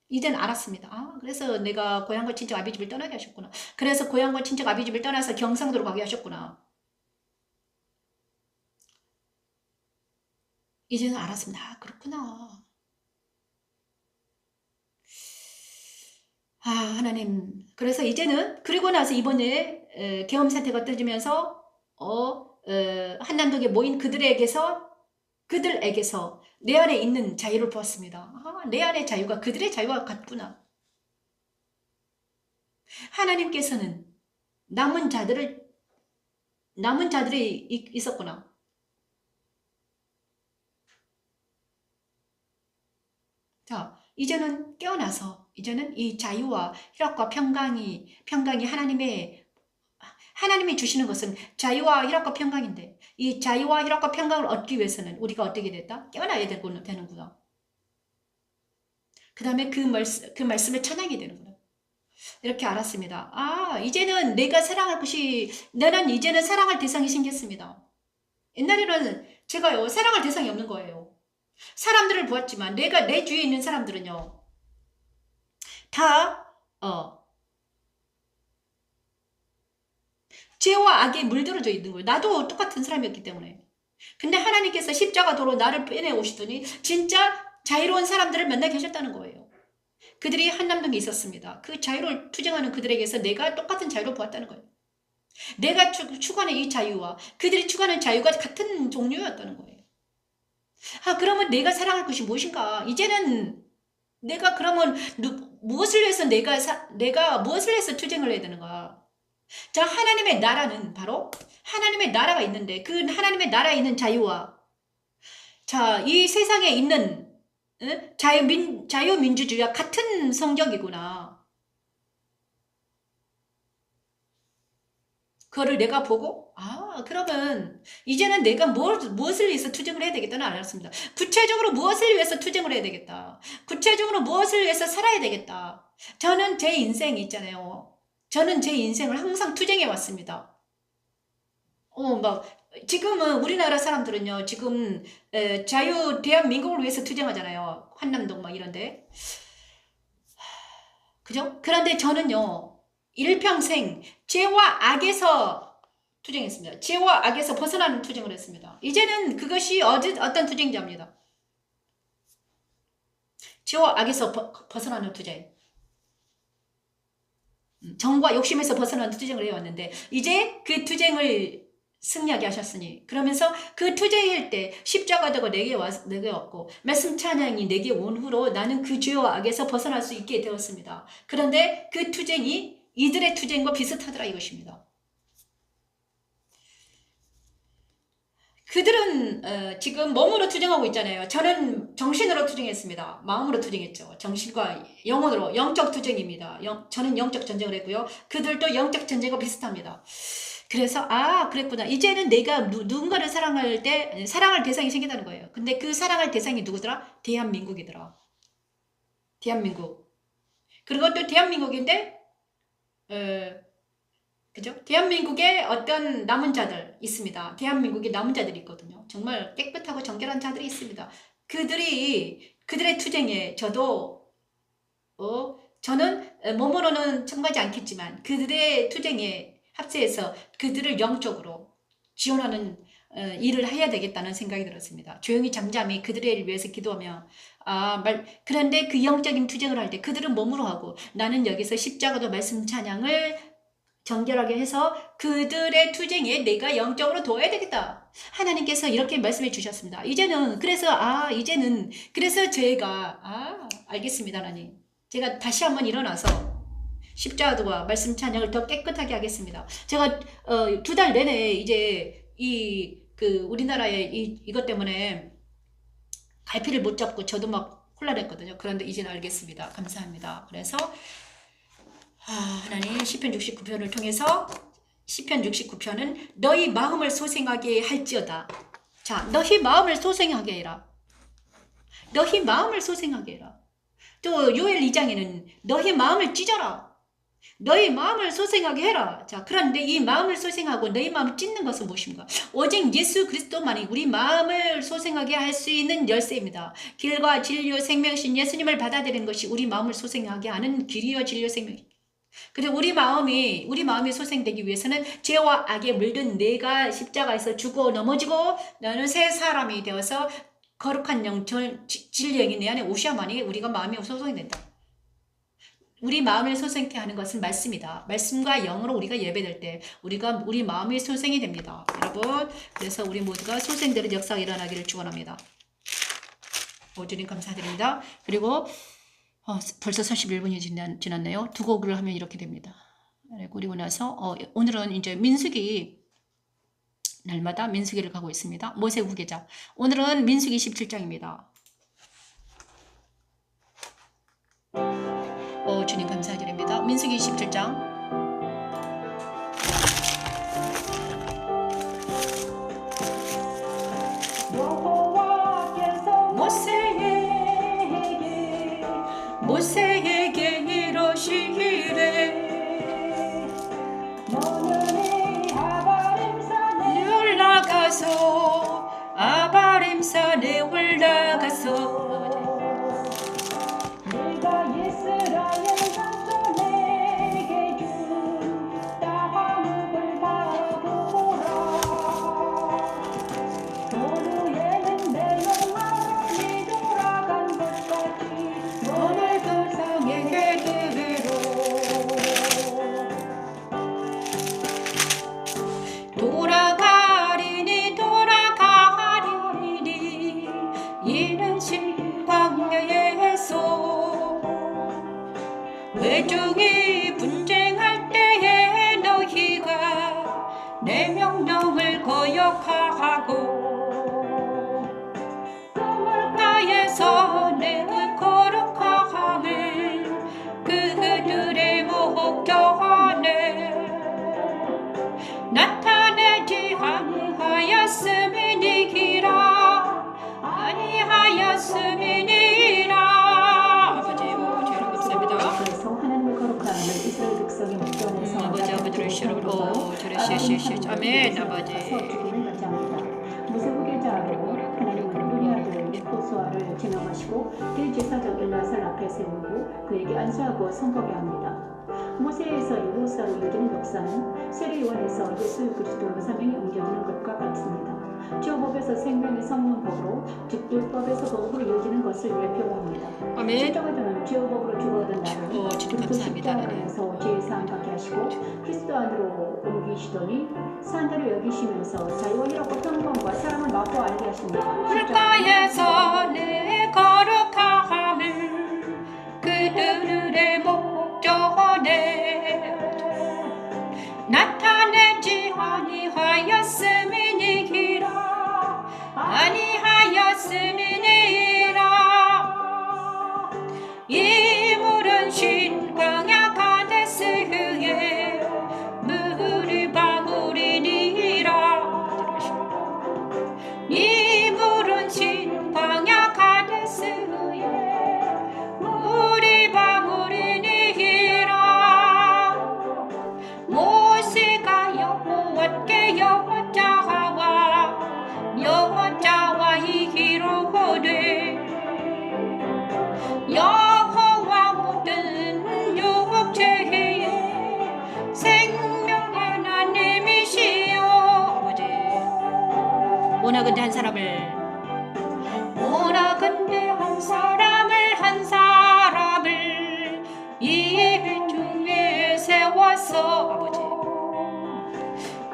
이제는 알았습니다. 그래서 내가 고향과 친척 아비집을 떠나게 하셨구나. 그래서 고향과 친척 아비집을 떠나서 경상도로 가게 하셨구나. 이제는 알았습니다. 그렇구나. 하나님. 그래서 이제는 그리고 나서 이번에 계엄 사태가 터지면서 한남동에 모인 그들에게서 내 안에 있는 자유를 보았습니다. 내 안의 자유가 그들의 자유와 같구나. 하나님께서는 남은 자들이 있었구나. 자, 이제는 깨어나서 이제는 이 자유와 희락과 평강이 하나님이 주시는 것은 자유와 희락과 평강인데 이 자유와 희락과 평강을 얻기 위해서는 우리가 어떻게 됐다? 깨어나야 되는구나. 그 다음에 그 말씀을 찬양이 되는구나. 이렇게 알았습니다. 이제는 내가 사랑할 것이 나는 이제는 사랑할 대상이 생겼습니다. 옛날에는 제가요 사랑할 대상이 없는 거예요. 사람들을 보았지만 내 주위에 있는 사람들은요 다 죄와 악에 물들어져 있는 거예요. 나도 똑같은 사람이었기 때문에. 근데 하나님께서 십자가도로 나를 빼내 오시더니 진짜 자유로운 사람들을 만나게 하셨다는 거예요. 그들이 한남동에 있었습니다. 그 자유를 투쟁하는 그들에게서 내가 똑같은 자유를 보았다는 거예요. 내가 추구하는 이 자유와 그들이 추구하는 자유가 같은 종류였다는 거예요. 그러면 내가 사랑할 것이 무엇인가? 이제는 내가 그러면 무엇을 위해서 내가 무엇을 위해서 투쟁을 해야 되는가? 자, 하나님의 나라는 바로 하나님의 나라가 있는데 그 하나님의 나라에 있는 자유와 자, 이 세상에 있는 자유민주주의와 같은 성격이구나. 그거를 내가 보고 그러면 이제는 내가 무엇을 위해서 투쟁을 해야 되겠다는 알았습니다. 구체적으로 무엇을 위해서 투쟁을 해야 되겠다. 구체적으로 무엇을 위해서 살아야 되겠다. 저는 제 인생이 있잖아요. 저는 제 인생을 항상 투쟁해 왔습니다. 지금은 우리나라 사람들은요, 지금 대한민국을 위해서 투쟁하잖아요. 한남동 이런데. 그죠? 그런데 저는요, 일평생 죄와 악에서 투쟁했습니다. 죄와 악에서 벗어나는 투쟁을 했습니다. 이제는 그것이 어떤 투쟁자입니다. 죄와 악에서 벗어나는 투쟁. 정과 욕심에서 벗어나는 투쟁을 해왔는데 이제 그 투쟁을 승리하게 하셨으니 그러면서 그 투쟁일 때 십자가가 내게 왔고 말씀 찬양이 내게 온 후로 나는 그 죄와 악에서 벗어날 수 있게 되었습니다. 그런데 그 투쟁이 이들의 투쟁과 비슷하더라 이것입니다. 그들은 지금 몸으로 투쟁하고 있잖아요. 저는 정신으로 투쟁했습니다. 마음으로 투쟁했죠. 정신과 영혼으로 영적 투쟁입니다. 저는 영적 전쟁을 했고요. 그들도 영적 전쟁과 비슷합니다. 그래서 그랬구나. 이제는 내가 누군가를 사랑할 때 사랑할 대상이 생긴다는 거예요. 근데 그 사랑할 대상이 누구더라? 대한민국이더라. 대한민국. 그리고 또 대한민국인데 그죠? 대한민국에 어떤 남은 자들 있습니다. 대한민국에 남은 자들이 있거든요. 정말 깨끗하고 정결한 자들이 있습니다. 그들의 투쟁에 저는 몸으로는 청하지 않겠지만 그들의 투쟁에 합세해서 그들을 영적으로 지원하는 일을 해야 되겠다는 생각이 들었습니다. 조용히 잠잠히 그들의 일을 위해서 기도하며 그런데 그 영적인 투쟁을 할 때 그들은 몸으로 하고 나는 여기서 십자가도 말씀 찬양을 정결하게 해서 그들의 투쟁에 내가 영적으로 도와야 되겠다. 하나님께서 이렇게 말씀해 주셨습니다. 그래서 제가 알겠습니다, 하나님. 제가 다시 한번 일어나서 십자가와 말씀 찬양을 더 깨끗하게 하겠습니다. 제가 2달 내내 이제 우리나라의 이것 때문에 갈피를 못 잡고 저도 막 혼란했거든요. 그런데 이제는 알겠습니다. 감사합니다. 그래서 하나님 시편 69편을 통해서 시편 69편은 너희 마음을 소생하게 할지어다. 자, 너희 마음을 소생하게 해라. 너희 마음을 소생하게 해라. 또 요엘 2장에는 너희 마음을 찢어라. 너희 마음을 소생하게 해라. 자, 그런데 이 마음을 소생하고 너희 마음을 찢는 것은 무엇인가? 오직 예수 그리스도만이 우리 마음을 소생하게 할 수 있는 열쇠입니다. 길과 진리와 생명이신 예수님을 받아들이는 것이 우리 마음을 소생하게 하는 길이요 진리요 생명입니다. 그리고 우리 마음이 소생되기 위해서는 죄와 악에 물든 내가 십자가에서 죽어 넘어지고 너는 새 사람이 되어서 거룩한 영, 진리의 영이 내 안에 오셔야만이 우리가 마음이 소생이 된다. 우리 마음을 소생케 하는 것은 말씀이다. 말씀과 영으로 우리가 예배될 때 우리 마음이 소생이 됩니다. 여러분, 그래서 우리 모두가 소생되는 역사가 일어나기를 축원합니다. 주님 감사드립니다. 그리고 벌써 41분이 지났네요. 두 곡을 하면 이렇게 됩니다. 그리고 나서 오늘은 이제 민수기 날마다 민수기를 가고 있습니다. 모세 후계자. 오늘은 민수기 17장입니다. 주님 감사드립니다. 민수기 17장. 모세에게 이러시기를 너는 아바림산에 올라가서 내가 이스라엘 자손에게 준 땅을 바라보라. 도루에는 내 영광이 돌아간 것까지 너의 조상에게 그대로 돌아가리니 이는 신광야에서 외중이 분쟁할 때에 너희가 내 명령을 거역하고 나에서 내 거룩함을 그들의 목전에 나타내지 아니하였음이니라. 아버지, 죄를 감사합니다.
그래서 하나님의 거룩함을 이스라엘 백성의 목전에서
아버지를 시로 아멘. 아버지.
모세 후계자로 하나님은 눈의 아들 호수아를 지명하시고 대제사장 엘라살 앞에 세우고 그에게 안수하고 선거게 합니다. 모세에서 여호수아로 이어지는 역사는 세례요한에서 예수 그리스도로 사명이 옮겨지는 것과 같습니다. 주어법에서 생명의 성문법으로 즉율법에서 법으로 이어지는 것을 예표합니다.
아멘.
십자가는 주어법으로 죽어든 나를
감사합니다.
십자가에서 죄사함 받게 하시고 그리스도 안으로 옮기시더니 산다를 여기시면서 자유원이라 고통과 사랑을 마구 알게 하십니다.
물가에서 내 거룩함을 그들의 목전에 나타내지 아니하였음이니라. 이 물은 신광야 가데스의 물이 방울이니라. 이 물은 신광야 가데스의 물이 방울이니라. 모세 원하건대 한 사람을 원하건대 한 사람을 이 중에 세워서 아버지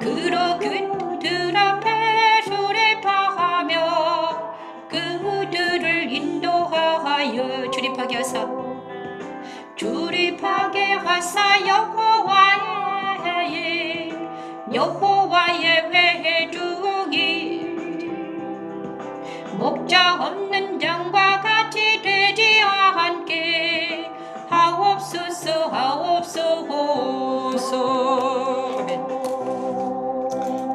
그러 그들 앞에 출입하며 그들을 인도하여 출입하게 하사 여호와의 회개 중이 목자 없는 장과 같이 되지 않게 하옵소서. 아멘.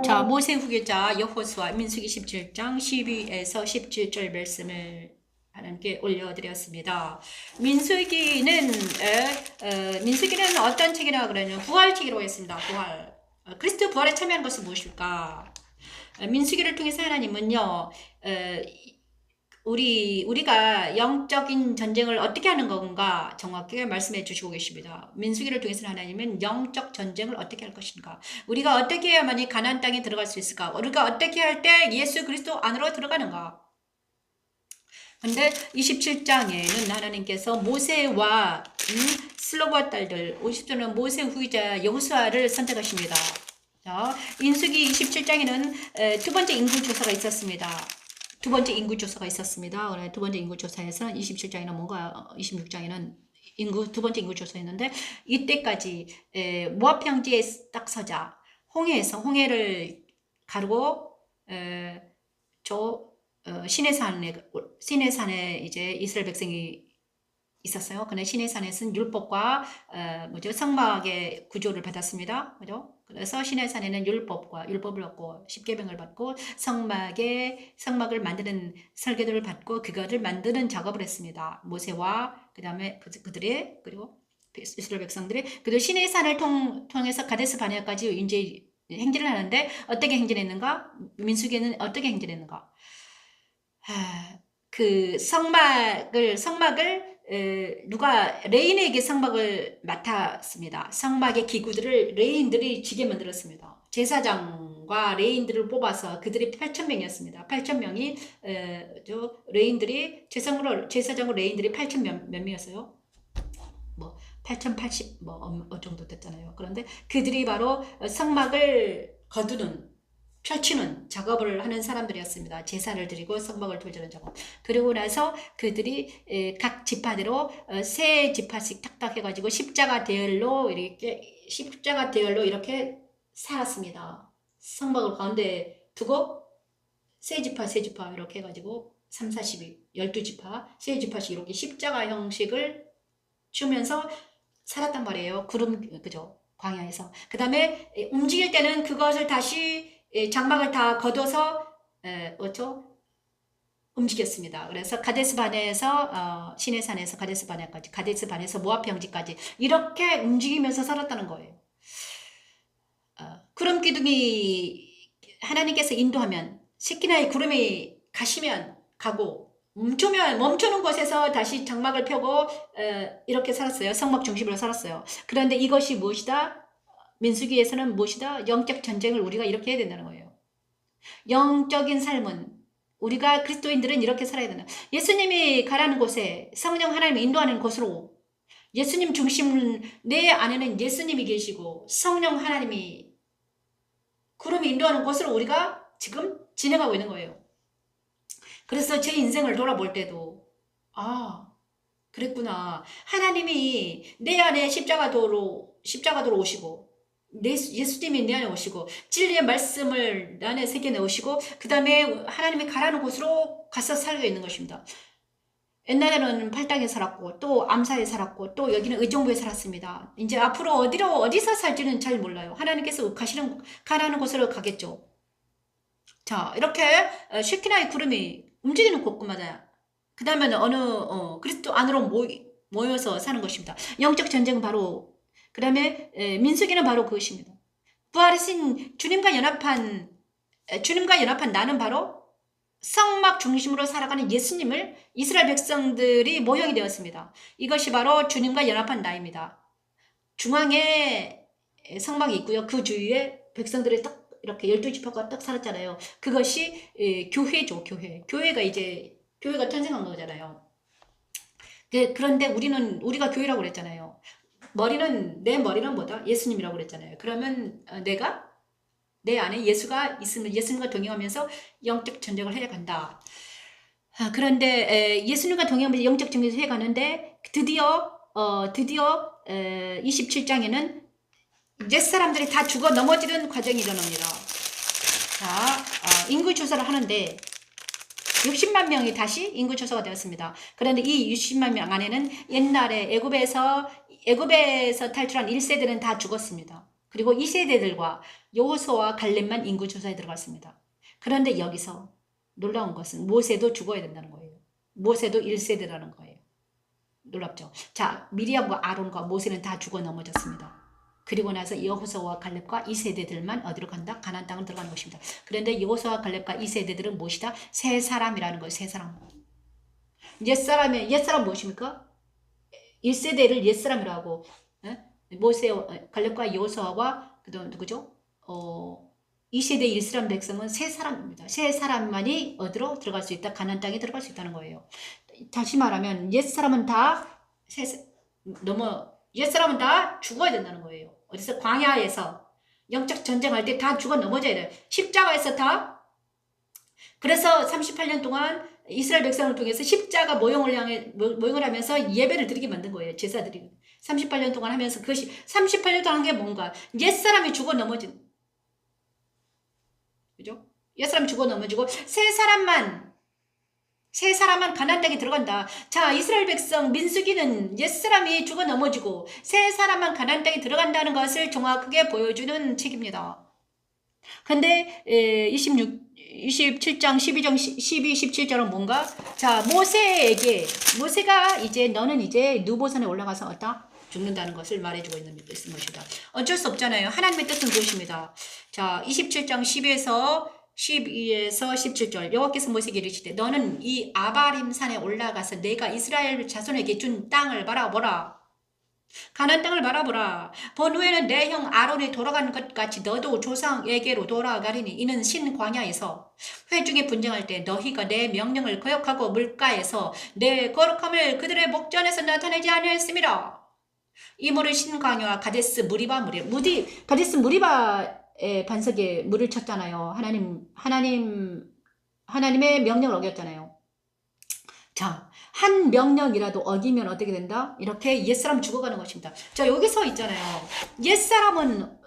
자, 모세 후계자 여호수아 민수기 17장 12에서 17절 말씀을 하나님께 올려드렸습니다. 민수기는 어떤 책이라고 그러냐면 부활책이라고 했습니다. 부활. 그리스도 부활에 참여하는 것은 무엇일까? 민수기를 통해서 하나님은요, 우리가 영적인 전쟁을 어떻게 하는 건가 정확하게 말씀해 주시고 계십니다. 민수기를 통해서 하나님은 영적 전쟁을 어떻게 할 것인가, 우리가 어떻게 해야만이 가나안 땅에 들어갈 수 있을까, 우리가 어떻게 할 때 예수 그리스도 안으로 들어가는가. 근데 27장에는 하나님께서 모세와 슬로바 딸들 50조는 모세 후이자 여호수아를 선택하십니다. 자, 민수기 27장에는 두 번째 인구조사가 있었습니다. 두 번째 인구조사에서 27장에는 뭔가 26장에는 두 번째 인구조사였는데, 이때까지 모압 평지에 딱 서자 홍해를 가르고 시내산에 이제 이스라엘 백성이 있었어요. 근데 시내산에서는 율법과 성막의 구조를 받았습니다. 그죠? 그래서 시내산에는 율법을 얻고 십계명을 받고 성막을 만드는 설계도를 받고 그것을 만드는 작업을 했습니다. 모세와 그다음에 그리고 이스라엘 백성들이 그리고 시내산을 통해서 가데스 바네아까지 이제 행진을 하는데 어떻게 행진했는가? 민수기는 어떻게 행진했는가? 그 성막을 누가 레인에게 성막을 맡았습니다. 성막의 기구들을 레인들이 지게 만들었습니다. 제사장과 레인들을 뽑아서 그들이 8,000명이었습니다. 8,000명이 레인들이 제사장과 레인들이 8,000 몇 명이었어요. 8,080 정도 됐잖아요. 그런데 그들이 바로 성막을 펼치는 작업을 하는 사람들이었습니다. 제사를 드리고 성막을 돌리는 작업. 그리고 나서 그들이 각 지파대로 세 지파씩 탁탁 해가지고 십자가 대열로 이렇게 살았습니다. 성막을 가운데 두고 세 지파 이렇게 해가지고 3, 42, 12지파, 세 지파씩 이렇게 십자가 형식을 주면서 살았단 말이에요. 그죠? 광야에서. 그 다음에 움직일 때는 그것을 다시 장막을 다 걷어서 움직였습니다. 그래서 가데스 바네에서 시내산에서 가데스 바네까지, 가데스 바네에서 모압 평지까지 이렇게 움직이면서 살았다는 거예요. 구름 기둥이 하나님께서 인도하면, 시키나의 구름이 가시면 가고, 멈추는 곳에서 다시 장막을 펴고 이렇게 살았어요. 성막 중심으로 살았어요. 그런데 이것이 무엇이다? 민수기에서는 무엇이다? 영적 전쟁을 우리가 이렇게 해야 된다는 거예요. 영적인 삶은 우리가 그리스도인들은 이렇게 살아야 된다. 예수님이 가라는 곳에, 성령 하나님이 인도하는 곳으로, 예수님 중심, 내 안에는 예수님이 계시고 성령 하나님이 구름이 인도하는 곳으로 우리가 지금 진행하고 있는 거예요. 그래서 제 인생을 돌아볼 때도 그랬구나. 하나님이 내 안에 십자가도로 오시고, 예수님이 내 안에 오시고, 진리의 말씀을 내 안에 새겨 넣으시고, 그 다음에 하나님이 가라는 곳으로 가서 살고 있는 것입니다. 옛날에는 팔당에 살았고, 또 암사에 살았고, 또 여기는 의정부에 살았습니다. 이제 앞으로 어디서 살지는 잘 몰라요. 하나님께서 가라는 곳으로 가겠죠. 자, 이렇게 쉐키나의 구름이 움직이는 곳마다, 그 다음에는 그리스도 안으로 모여서 사는 것입니다. 영적 전쟁은 바로, 그 다음에 민수기는 바로 그것입니다. 부활하신 주님과 연합한 나는 바로 성막 중심으로 살아가는 예수님을 이스라엘 백성들이 모형이 되었습니다. 이것이 바로 주님과 연합한 나입니다. 중앙에 성막이 있고요. 그 주위에 백성들이 딱 이렇게 12지파가 딱 살았잖아요. 그것이 교회죠, 교회. 교회가 탄생한 거잖아요. 그런데 우리가 교회라고 그랬잖아요. 내 머리는 뭐다? 예수님이라고 그랬잖아요. 그러면 내 안에 예수가 있으면 예수님과 동행하면서 영적 전쟁을 해간다. 그런데 예수님과 동행하면서 영적 전쟁을 해가는데 드디어 27장에는 옛사람들이 다 죽어 넘어지는 과정이 일어납니다. 자, 인구 조사를 하는데 60만 명이 다시 인구 조사가 되었습니다. 그런데 이 60만 명 안에는 옛날에 애굽에서 탈출한 1세대는 다 죽었습니다. 그리고 2세대들과 여호수아와 갈렙만 인구 조사에 들어갔습니다. 그런데 여기서 놀라운 것은 모세도 죽어야 된다는 거예요. 모세도 1세대라는 거예요. 놀랍죠? 자, 미리암과 아론과 모세는 다 죽어 넘어졌습니다. 그리고 나서 여호수아와 갈렙과 2세대들만 어디로 간다? 가나안 땅으로 들어가는 것입니다. 그런데 여호수아와 갈렙과 2세대들은 무엇이다? 새 사람이라는 거예요. 새 사람. 옛사람 무엇입니까? 1세대를 옛사람이라고 갈렙과 여호수아와 그다음 누구죠? 2세대 이스라엘 백성은 새 사람입니다. 새 사람만이 어디로 들어갈 수 있다? 가나안 땅에 들어갈 수 있다는 거예요. 다시 말하면 옛사람은 다 죽어야 된다는 거예요. 어디서? 광야에서 영적 전쟁할 때 다 죽어 넘어져야 돼요. 십자가에서 다. 그래서 38년 동안 이스라엘 백성을 통해서 십자가 모형을 하면서 예배를 드리게 만든 거예요. 제사드리고 38년 동안 하면서 그것이 38년 동안 한 게 뭔가? 옛사람이 죽어 넘어진, 그죠? 옛사람이 죽어 넘어지고 새 사람만 가나안 땅에 들어간다. 자, 이스라엘 백성 민수기는 옛사람이 죽어 넘어지고 새 사람만 가나안 땅에 들어간다는 것을 정확하게 보여주는 책입니다. 근데 27장 12, 17절은 뭔가? 자, 모세가 이제 너는 이제 누보산에 올라가서 어디다? 죽는다는 것을 말해주고 있는 것이다. 어쩔 수 없잖아요. 하나님의 뜻은 그것입니다. 자, 27장 12에서 17절 여호와께서 모세에게 이르시되 너는 이 아바림 산에 올라가서 내가 이스라엘 자손에게 준 땅을 바라보라. 가나안 땅을 바라보라. 본 후에는 내 형 아론이 돌아가는 것 같이 너도 조상에게로 돌아가리니 이는 신광야에서 회중이 분쟁할 때 너희가 내 명령을 거역하고 물가에서 내 거룩함을 그들의 목전에서 나타내지 아니하였습니다. 이 물을 신광야와 가데스 무리바의 반석에 물을 쳤잖아요. 하나님의 명령을 어겼잖아요. 자, 한 명령이라도 어기면 어떻게 된다? 이렇게 옛사람 죽어가는 것입니다. 자, 여기서 있잖아요. 옛사람은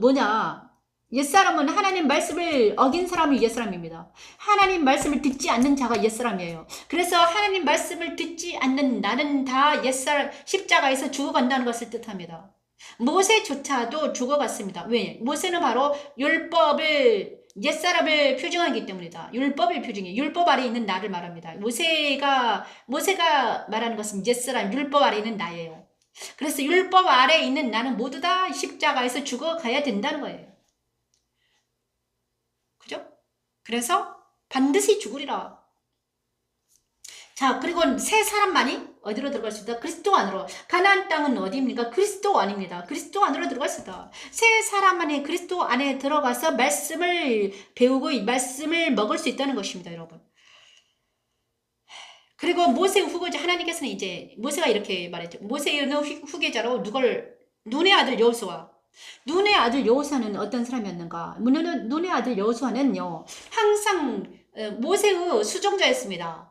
뭐냐? 옛사람은 하나님 말씀을 어긴 사람이 옛사람입니다. 하나님 말씀을 듣지 않는 자가 옛사람이에요. 그래서 하나님 말씀을 듣지 않는 나는 다 옛사람, 십자가에서 죽어간다는 것을 뜻합니다. 모세조차도 죽어갔습니다. 왜? 모세는 바로 옛사람을 표징하기 때문이다. 율법을 표징해. 율법 아래 있는 나를 말합니다. 모세가 말하는 것은 옛사람, 율법 아래 있는 나예요. 그래서 율법 아래 있는 나는 모두 다 십자가에서 죽어가야 된다는 거예요. 그죠? 그래서 반드시 죽으리라. 자, 그리고 새 사람만이 어디로 들어갈 수 있다? 그리스도 안으로. 가나안 땅은 어디입니까? 그리스도 안입니다. 그리스도 안으로 들어갈 수 있다. 새 사람만이 그리스도 안에 들어가서 말씀을 배우고 말씀을 먹을 수 있다는 것입니다, 여러분. 그리고 모세 후계자 하나님께서는 이제 모세가 이렇게 말했죠. 모세의 후계자로 눈의 아들 여호수아. 눈의 아들 여호수아는 어떤 사람이었는가? 눈의 아들 여호수아는요, 항상 모세의 수종자였습니다.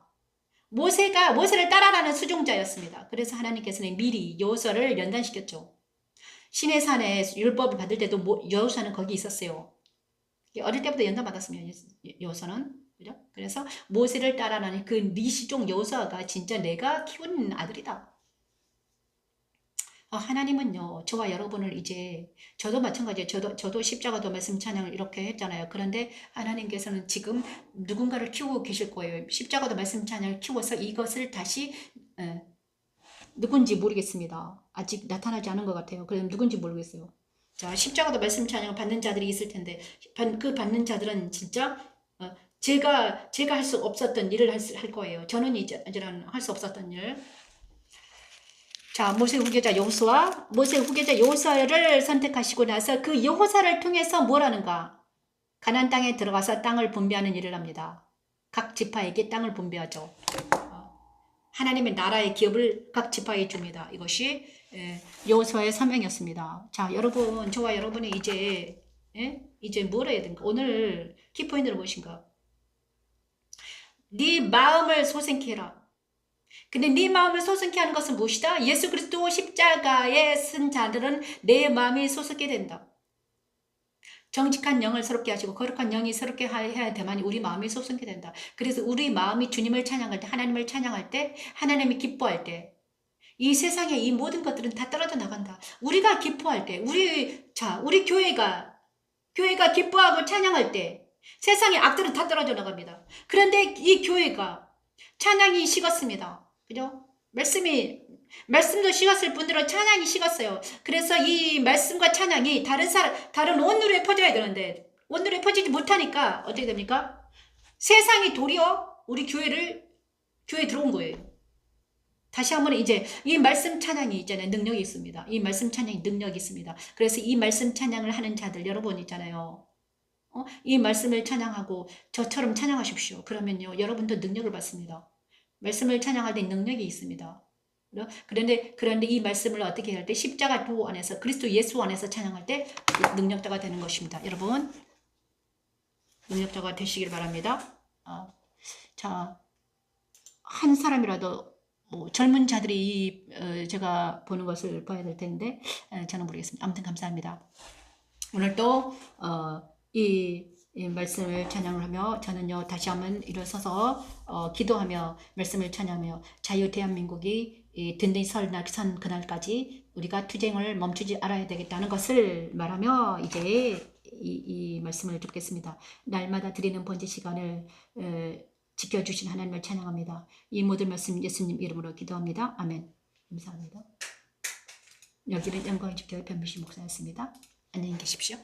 모세를 따라가는 수종자였습니다. 그래서 하나님께서는 미리 여호수아를 연단시켰죠. 시내산에 율법을 받을 때도 여호수아는 거기 있었어요. 어릴 때부터 연단받았으면 여호수아는, 그죠? 그래서 모세를 따라가는 그 니시종 여호수아가 진짜 내가 키운 아들이다. 하나님은요, 저와 여러분을 이제, 저도 마찬가지예요. 저도 십자가도 말씀 찬양을 이렇게 했잖아요. 그런데 하나님께서는 지금 누군가를 키우고 계실 거예요. 십자가도 말씀 찬양을 키워서 이것을 다시, 누군지 모르겠습니다. 아직 나타나지 않은 것 같아요. 그래서 누군지 모르겠어요. 자, 십자가도 말씀 찬양을 받는 자들이 있을 텐데, 그 받는 자들은 진짜, 제가 할 수 없었던 일을 할 거예요. 저는 이제는 할 수 없었던 일. 자, 모세 후계자 여호수아를 선택하시고 나서 그 여호수아를 통해서 뭘 하는가? 가나안 땅에 들어가서 땅을 분배하는 일을 합니다. 각 지파에게 땅을 분배하죠. 하나님의 나라의 기업을 각 지파에 줍니다. 이것이 여호수아의 사명이었습니다. 자, 여러분, 저와 여러분이 이제 뭘 해야 됩니까? 오늘 키포인트는 무엇인가? 네 마음을 소생케 해라. 근데 네 마음을 소생케 하는 것은 무엇이다? 예수 그리스도 십자가에 쓴 자들은 내 마음이 소생케 된다. 정직한 영을 새롭게 하시고 거룩한 영이 새롭게 해야 되만 우리 마음이 소생케 된다. 그래서 우리 마음이 주님을 찬양할 때, 하나님을 찬양할 때, 하나님이 기뻐할 때, 이 세상에 이 모든 것들은 다 떨어져 나간다. 우리가 기뻐할 때, 우리 교회가 기뻐하고 찬양할 때, 세상의 악들은 다 떨어져 나갑니다. 그런데 이 교회가 찬양이 식었습니다. 그죠? 말씀도 식었을 분들은 찬양이 식었어요. 그래서 이 말씀과 찬양이 다른 온누리에 퍼져야 되는데, 온누리에 퍼지지 못하니까 어떻게 됩니까? 세상이 도리어 우리 교회에 들어온 거예요. 다시 한번 이제 이 말씀 찬양이 있잖아요. 능력이 있습니다. 이 말씀 찬양이 능력이 있습니다. 그래서 이 말씀 찬양을 하는 자들 여러분 있잖아요. 이 말씀을 찬양하고 저처럼 찬양하십시오. 그러면요, 여러분도 능력을 받습니다. 말씀을 찬양할 때 능력이 있습니다. 그런데 이 말씀을 어떻게 할 때 십자가 도 안에서 그리스도 예수 안에서 찬양할 때 능력자가 되는 것입니다. 여러분 능력자가 되시길 바랍니다. 자, 한 사람이라도 젊은 자들이 제가 보는 것을 봐야 될 텐데 저는 모르겠습니다. 아무튼 감사합니다. 오늘 또 이 말씀을 찬양을 하며 저는요 다시 한번 일어서서 기도하며 말씀을 찬양하며 자유 대한민국이 든든히 선 그날까지 우리가 투쟁을 멈추지 않아야 되겠다는 것을 말하며 이제 이 말씀을 듣겠습니다. 날마다 드리는 번제 시간을 지켜주신 하나님을 찬양합니다. 이 모든 말씀 예수님 이름으로 기도합니다. 아멘. 감사합니다. 여기는 영광의 주교회 변미신 목사였습니다. 안녕히 계십시오.